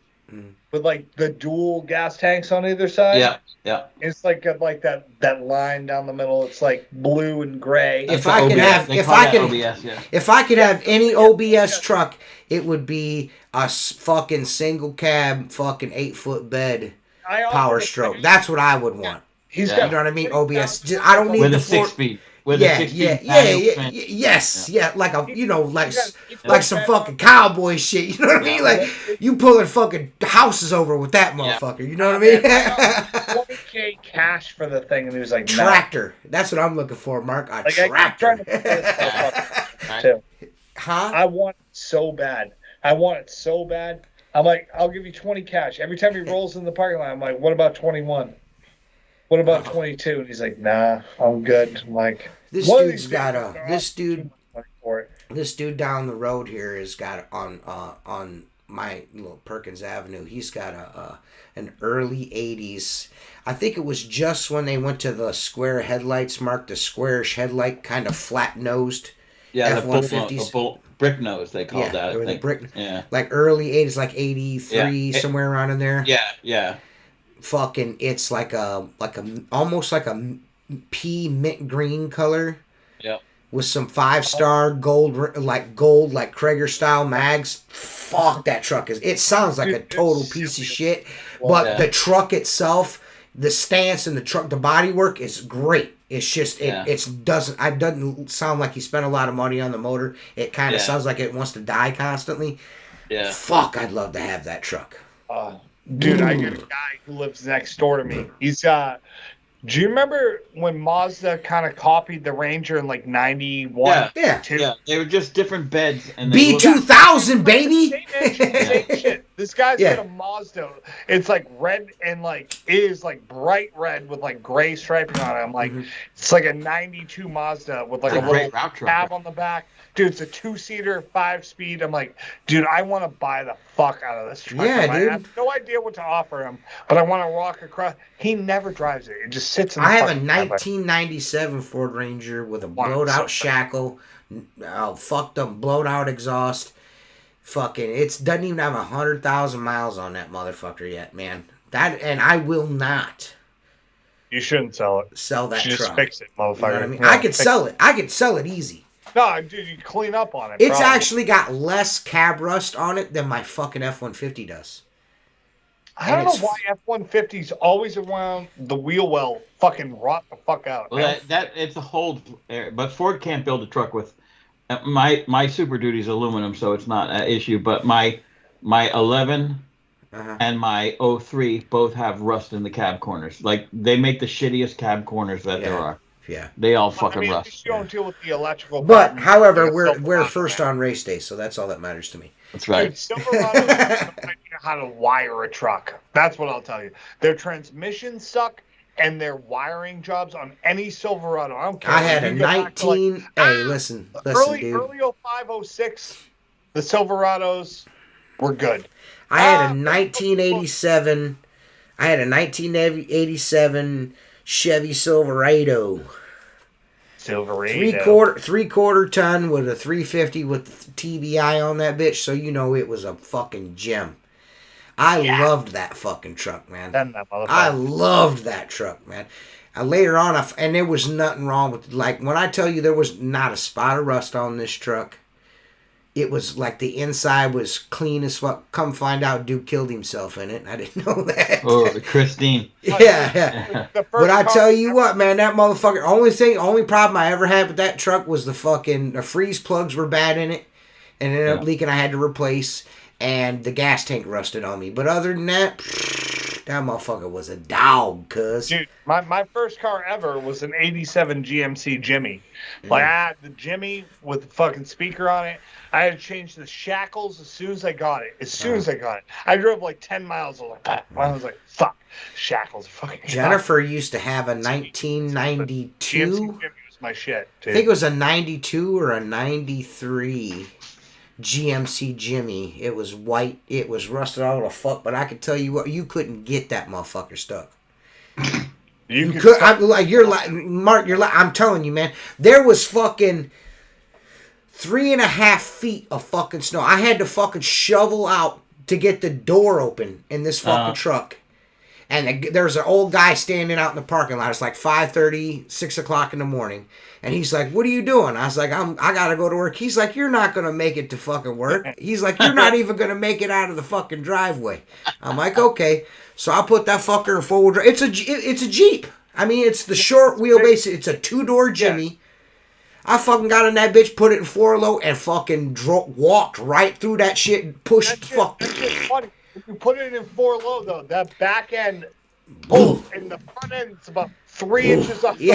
with like the dual gas tanks on either side.
Yeah.
It's like got like that line down the middle. It's like blue and gray.
If I could have any OBS truck, it would be a fucking single cab, fucking 8-foot bed, Power Stroke. That's what I would want.
He's got,
you know what I mean? OBS. I don't need
with
the
a 6-speed. With
yes, like a some fucking cowboy shit. You know what I mean? Like, you pulling fucking houses over with that motherfucker. You know what I mean?
$20K cash for the thing, and he was like,
tractor. That's what I'm looking for, Mark. A tractor.
Too. Huh? I want it so bad. I'm like, I'll give you 20 cash. Every time he rolls in the parking lot, I'm like, what about 21? What about 22? And he's like, nah, I'm good. I'm like,
this dude down the road here has got on my little Perkins Avenue. He's got an early 80s. I think it was just when they went to the square headlights, Mark, the squarish headlight, kind of flat nosed.
Yeah, the brick nose, they call that.
Or the brick. Yeah. Like early 80s, like 83, somewhere around in there.
Yeah.
Fucking, it's like a almost like a pea mint green color.
Yep.
with some 5-star gold like Krager style mags. Fuck, that truck is. It sounds like a total piece of shit, but the truck itself, the stance and the bodywork is great. It's just it doesn't sound like he spent a lot of money on the motor. It kind of sounds like it wants to die constantly.
Yeah.
Fuck, I'd love to have that truck.
Dude, I got a guy who lives next door to me. He's do you remember when Mazda kind of copied the Ranger in like 91?
Yeah.
They were just different beds. And
B2000, baby.
Same shit. This guy's got a Mazda. It's like red and like it is like bright red with like gray striping on it. I'm like, it's like a 92 Mazda with like a little cab on the back. Dude, it's a 2-seater, 5-speed. I'm like, dude, I want to buy the fuck out of this truck.
Yeah, dude.
I have no idea what to offer him, but I want to walk across. He never drives it. It just sits in the
I have a 1997 Ford Ranger with a blowed out shackle, fucked up, blowed out exhaust. Fucking, it doesn't even have 100,000 miles on that motherfucker yet, man. And I will not.
You shouldn't sell it.
Sell that truck.
Just fix it, motherfucker.
You know what I mean? I could sell it. I could sell it easy.
No, dude, you clean up on it.
It's actually got less cab rust on it than my fucking F-150 does.
I don't know why F-150s always around the wheel well fucking rot the fuck out.
Well, that it's a hold, but Ford can't build a truck with my Super Duty's aluminum, so it's not an issue. But my 11 and my 03 both have rust in the cab corners. Like they make the shittiest cab corners that there are.
Yeah,
they all fucking rust.
You don't deal with the electrical.
But however, we're first on race day, so that's all that matters to me.
That's right.
Dude, Silverado's don't know how to wire a truck. That's what I'll tell you. Their transmissions suck, and their wiring jobs on any Silverado. I don't care.
I had a 19. Listen,
early
dude.
Early 05, 06, the Silverados were good.
I had a 1987. I had a 1987 Chevy Silverado. Three-quarter ton with a 350 with TBI on that bitch, so you know it was a fucking gem. I loved that fucking truck, man. I loved that truck, man. Later on, and there was nothing wrong with, like, when I tell you there was not a spot of rust on this truck, it was like the inside was clean as fuck. Come find out, dude killed himself in it. I didn't know that.
Oh, the Christine.
Yeah. But I tell you what, man, that motherfucker. Only problem I ever had with that truck was the freeze plugs were bad in it, and it ended up leaking. I had to replace, and the gas tank rusted on me. But other than that, that motherfucker was a dog, cuz.
Dude, my first car ever was an 87 GMC Jimmy. Like, I had the Jimmy with the fucking speaker on it. I had to change the shackles as soon as I got it. I drove like 10 miles. I was like, fuck, shackles are fucking
Jennifer used to have a 1992.
GMC Jimmy was my shit, dude.
I think it was a 92 or a 93 GMC Jimmy. It was white. It was rusted all the fuck, but I could tell you what, you couldn't get that motherfucker stuck. You could. Mark. I'm telling you, man. There was fucking 3.5 feet of fucking snow. I had to fucking shovel out to get the door open in this fucking truck. And there's an old guy standing out in the parking lot. It's like 5:30, 6 o'clock in the morning. And he's like, what are you doing? I was like, I got to go to work. He's like, you're not going to make it to fucking work. He's like, you're not even going to make it out of the fucking driveway. I'm like, okay. So I put that fucker in forward drive. It's a Jeep. I mean, it's the short wheelbase. It's a 2-door Jimmy. Yeah. I fucking got in that bitch, put it in 4-low, and fucking walked right through that shit and pushed
That's funny. If you put it in 4-low, though, that back end, and the front end is about 3 inches off the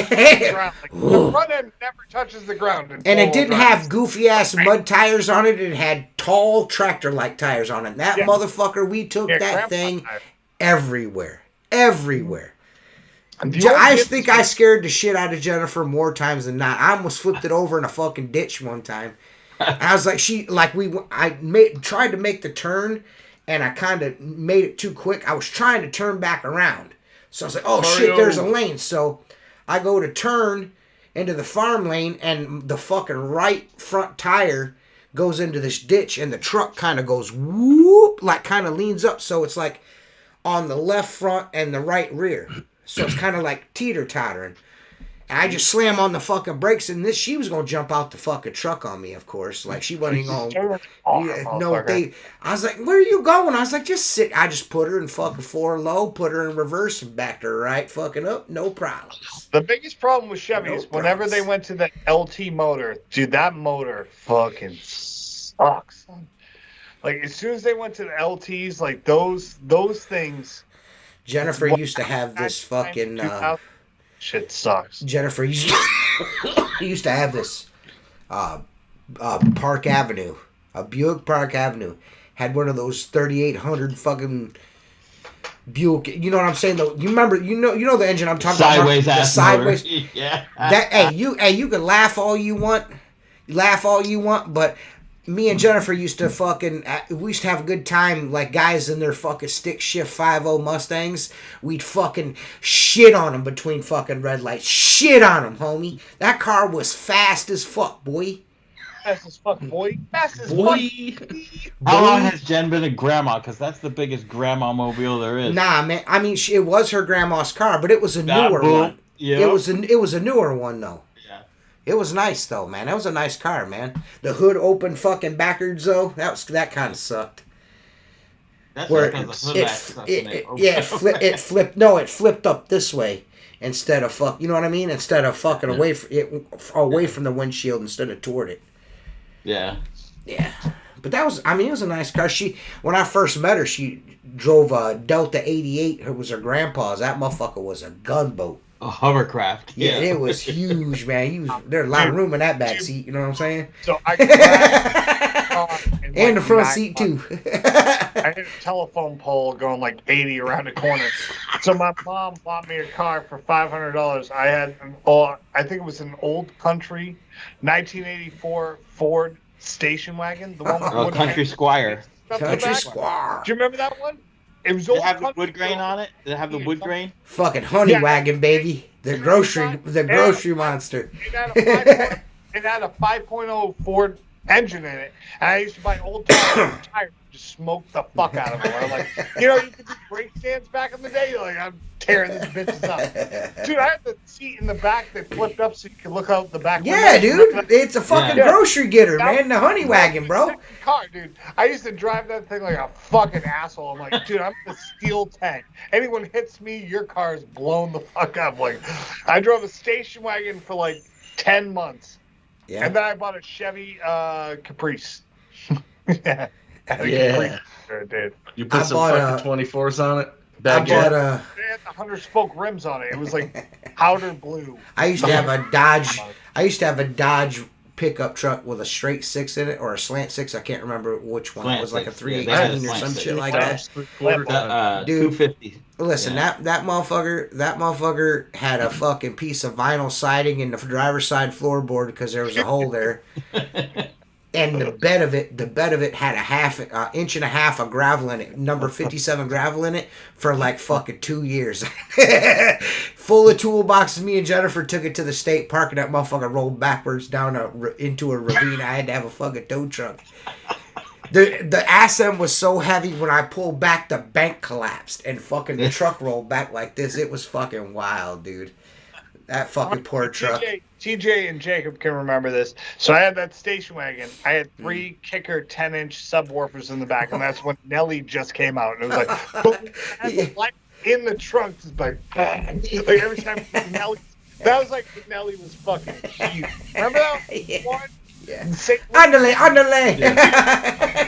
ground. Like, the front end never touches the ground.
And it didn't have goofy-ass mud tires on it. It had tall tractor-like tires on it. That motherfucker, we took that thing everywhere. Everywhere. I think I scared the shit out of Jennifer more times than not. I almost flipped it over in a fucking ditch one time. And I was like, tried to make the turn, and I kind of made it too quick. I was trying to turn back around. So I was like, oh shit, there's a lane. So I go to turn into the farm lane, and the fucking right front tire goes into this ditch, and the truck kind of goes whoop, like kind of leans up. So it's like on the left front and the right rear. So it's kind of like teeter-tottering. And I just slam on the fucking brakes, and she was gonna jump out the fucking truck on me, of course. Like she wasn't gonna. I was like, "Where are you going?" I was like, "Just sit." I just put her in fucking floor low, put her in reverse, and backed her right fucking up. No problems.
The biggest problem with Chevys, whenever they went to the LT motor, dude, that motor fucking sucks. Like as soon as they went to the LTs, like those things.
Jennifer used to have this fucking.
Shit sucks.
Jennifer used to have this Park Avenue, a Buick Park Avenue, had one of those 3800 fucking Buick. You know what I'm saying? Though you remember, you know the engine I'm talking
sideways
about. The sideways.
Yeah.
You can laugh all you want, but. Me and Jennifer used to we used to have a good time, like guys in their fucking stick shift 5.0 Mustangs. We'd fucking shit on them between fucking red lights. Shit on them, homie. That car was fast as fuck, boy.
Fast as fuck, boy. Fast as
boy.
fuck.
How long has Jen been a grandma? Because that's the biggest grandma mobile there is.
Nah, man. I mean, it was her grandma's car, but it was a newer one.
Yep.
It was a newer one, though. It was nice though, man. That was a nice car, man. The hood open fucking backwards though. That kind of sucked.
That's
where
it
flipped. No, it flipped up this way instead of you know what I mean? Instead of fucking away from the windshield instead of toward it.
Yeah.
Yeah. But it was a nice car. When I first met her, she drove a Delta 88. It was her grandpa's. That motherfucker was a gunboat.
A hovercraft.
Yeah, it was huge, man. There's a lot of room in that back seat. You know what I'm saying?
So I
and the front seat too.
I hit a telephone pole going like 80 around the corner. So my mom bought me a car for $500. I had I think it was an old country 1984 Ford station wagon. The one with
Country Squire.
Country Squire.
Do you remember that one? It was
Did it have the wood grain on it? Did it have the wood grain?
Fucking honey wagon, baby. The grocery monster.
It had a 5.0 Ford engine in it. And I used to buy old tires and just smoke the fuck out of them. I'm like, you could do brake stands back in the day. You're like, I'm tearing these bitches up. Dude, I had the seat in the back that flipped up so you could look out the back window.
Yeah, dude. It's a fucking grocery getter, man. The honey wagon, bro.
Car, dude. I used to drive that thing like a fucking asshole. I'm like, dude, I'm the steel tank. Anyone hits me, your car is blown the fuck up. Like, I drove a station wagon for like 10 months. Yeah. And then I bought a Chevy Caprice.
Yeah. Dude. You put some fucking 24s on it? They had
the 100-spoke rims on it. It was like powder blue.
I used to have a Dodge pickup truck with a straight 6 in it or a slant 6. I can't remember which one. It was like a 318 or some shit like that. Dude,
250.
Listen, that motherfucker had a fucking piece of vinyl siding in the driver's side floorboard because there was a hole there. And the bed of it had a inch and a half of gravel in it, number 57 gravel in it, for like fucking 2 years. Full of toolboxes. Me and Jennifer took it to the state park, and that motherfucker rolled backwards down into a ravine. I had to have a fucking tow truck. The SM was so heavy when I pulled back, the bank collapsed, and fucking the truck rolled back like this. It was fucking wild, dude. That fucking poor truck.
TJ and Jacob can remember this. So I had that station wagon. I had 3 kicker 10-inch subwoofers in the back, and that's when Nelly just came out. And it was like, boom, in the trunk, just like every time Nelly. That was like when Nelly was fucking huge. Remember that one?
Yeah. Underlay.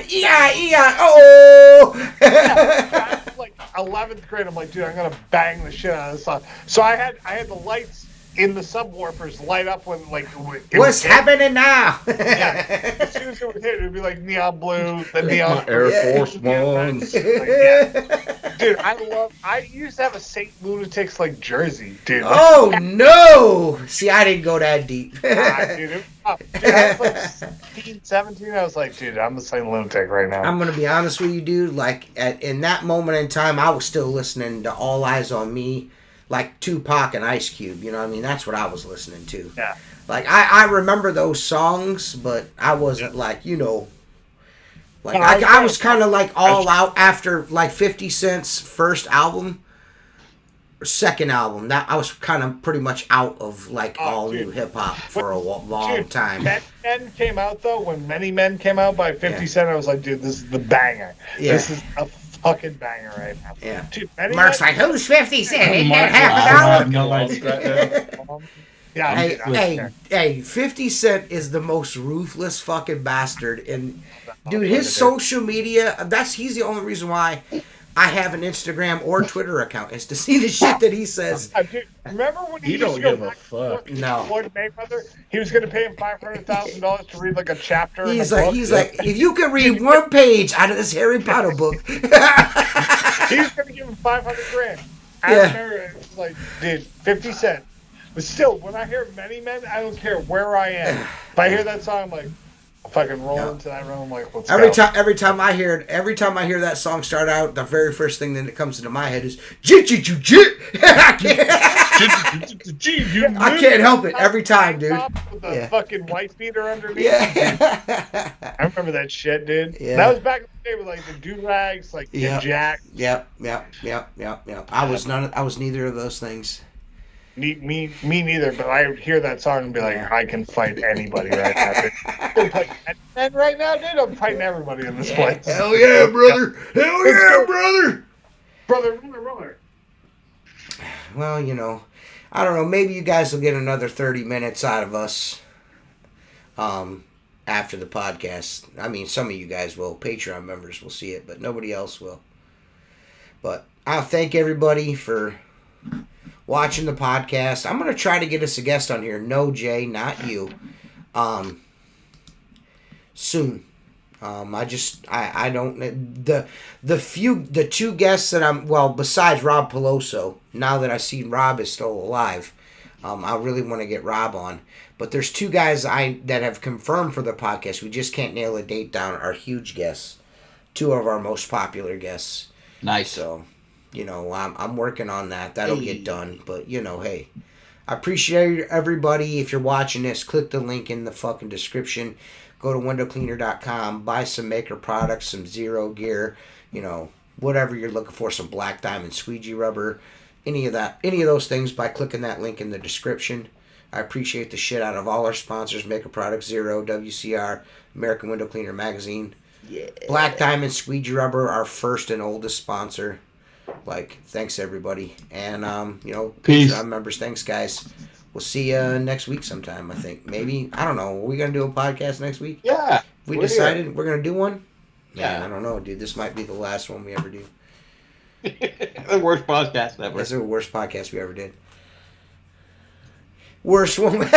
Yeah. Oh.
Yeah, I was like 11th grade. I'm like, dude, I'm gonna bang the shit out of this stuff. So I had the lights in the subwoofers light up when
what's happening now?
Yeah. As soon as it would hit, it would be like neon blue, the neon
Air Force Ones.
Dude, I used to have a St. Lunatics jersey, dude.
Oh no! See, I didn't go that deep.
Dude, I was like 16, 17. I was like, dude, I'm a St. Lunatic right now.
I'm gonna be honest with you, dude. In that moment in time, I was still listening to All Eyes on Me. Like Tupac and Ice Cube, you know what I mean? That's what I was listening to.
Yeah.
I remember those songs, but I wasn't I was kind of all out after 50 Cent's first album. second album. That I was kind of pretty much out of like all new hip hop for a long time.
Many Men came out though. When Many Men came out by 50 Cent, I was like, dude, this is the banger.
Yeah.
This is a fucking banger right now.
Yeah.
Dude,
Mark's like, who's 50 Cent? Ain't that $half a dollar? Yeah. Hey, 50 Cent is the most ruthless fucking bastard. And dude, his social media, he's the only reason why I have an Instagram or Twitter account, is to see the shit that he says.
Dude, remember when he
don't give a fuck?
No. Floyd Mayweather? He was going to pay him $500,000 to read like a chapter.
He's like, if you can read one page out of this Harry Potter book,
he's going to give him $500,000. Yeah. Like, dude, 50 Cent. But still, when I hear Many Men, I don't care where I am. If I hear that song, I'm like, fucking roll into that room, like, let's
go. Every time I hear that song start out, the very first thing that comes into my head is I can't help it every time, dude.
With the fucking white beater underneath. Yeah. I remember that shit, dude. Yeah. That was back in the day with like the do-rags, like the jack.
Yep. I was neither of those things.
Me neither, but I would hear that song and be like, I can fight anybody right now. And right now, dude, I'm fighting everybody in this place.
Hell yeah, brother! Hell yeah, brother!
Brother.
Well, I don't know. Maybe you guys will get another 30 minutes out of us after the podcast. I mean, some of you guys will. Patreon members will see it, but nobody else will. But I'll thank everybody for watching the podcast. I'm going to try to get us a guest on here. No, Jay, not you. Soon. I don't, the two guests that besides Rob Peloso, now that I see Rob is still alive, I really want to get Rob on. But there's two guys that have confirmed for the podcast. We just can't nail a date down. Our huge guests. Two of our most popular guests.
Nice.
So, I'm working on that. That'll get done. But, hey, I appreciate everybody. If you're watching this, click the link in the fucking description. Go to windowcleaner.com. Buy some Maker products, some Zero gear, whatever you're looking for, some Black Diamond Squeegee rubber, any of those things by clicking that link in the description. I appreciate the shit out of all our sponsors, Maker Products, Zero, WCR, American Window Cleaner Magazine. Yeah. Black Diamond Squeegee rubber, our first and oldest sponsor. Thanks everybody. And,
peace.
Patreon members, thanks guys. We'll see you next week sometime, I think. Maybe. I don't know. Are we going to do a podcast next week?
Yeah.
We decided we're going to do one? Man, I don't know, dude. This might be the last one we ever do.
The worst podcast ever.
That's the worst podcast we ever did. Worst one.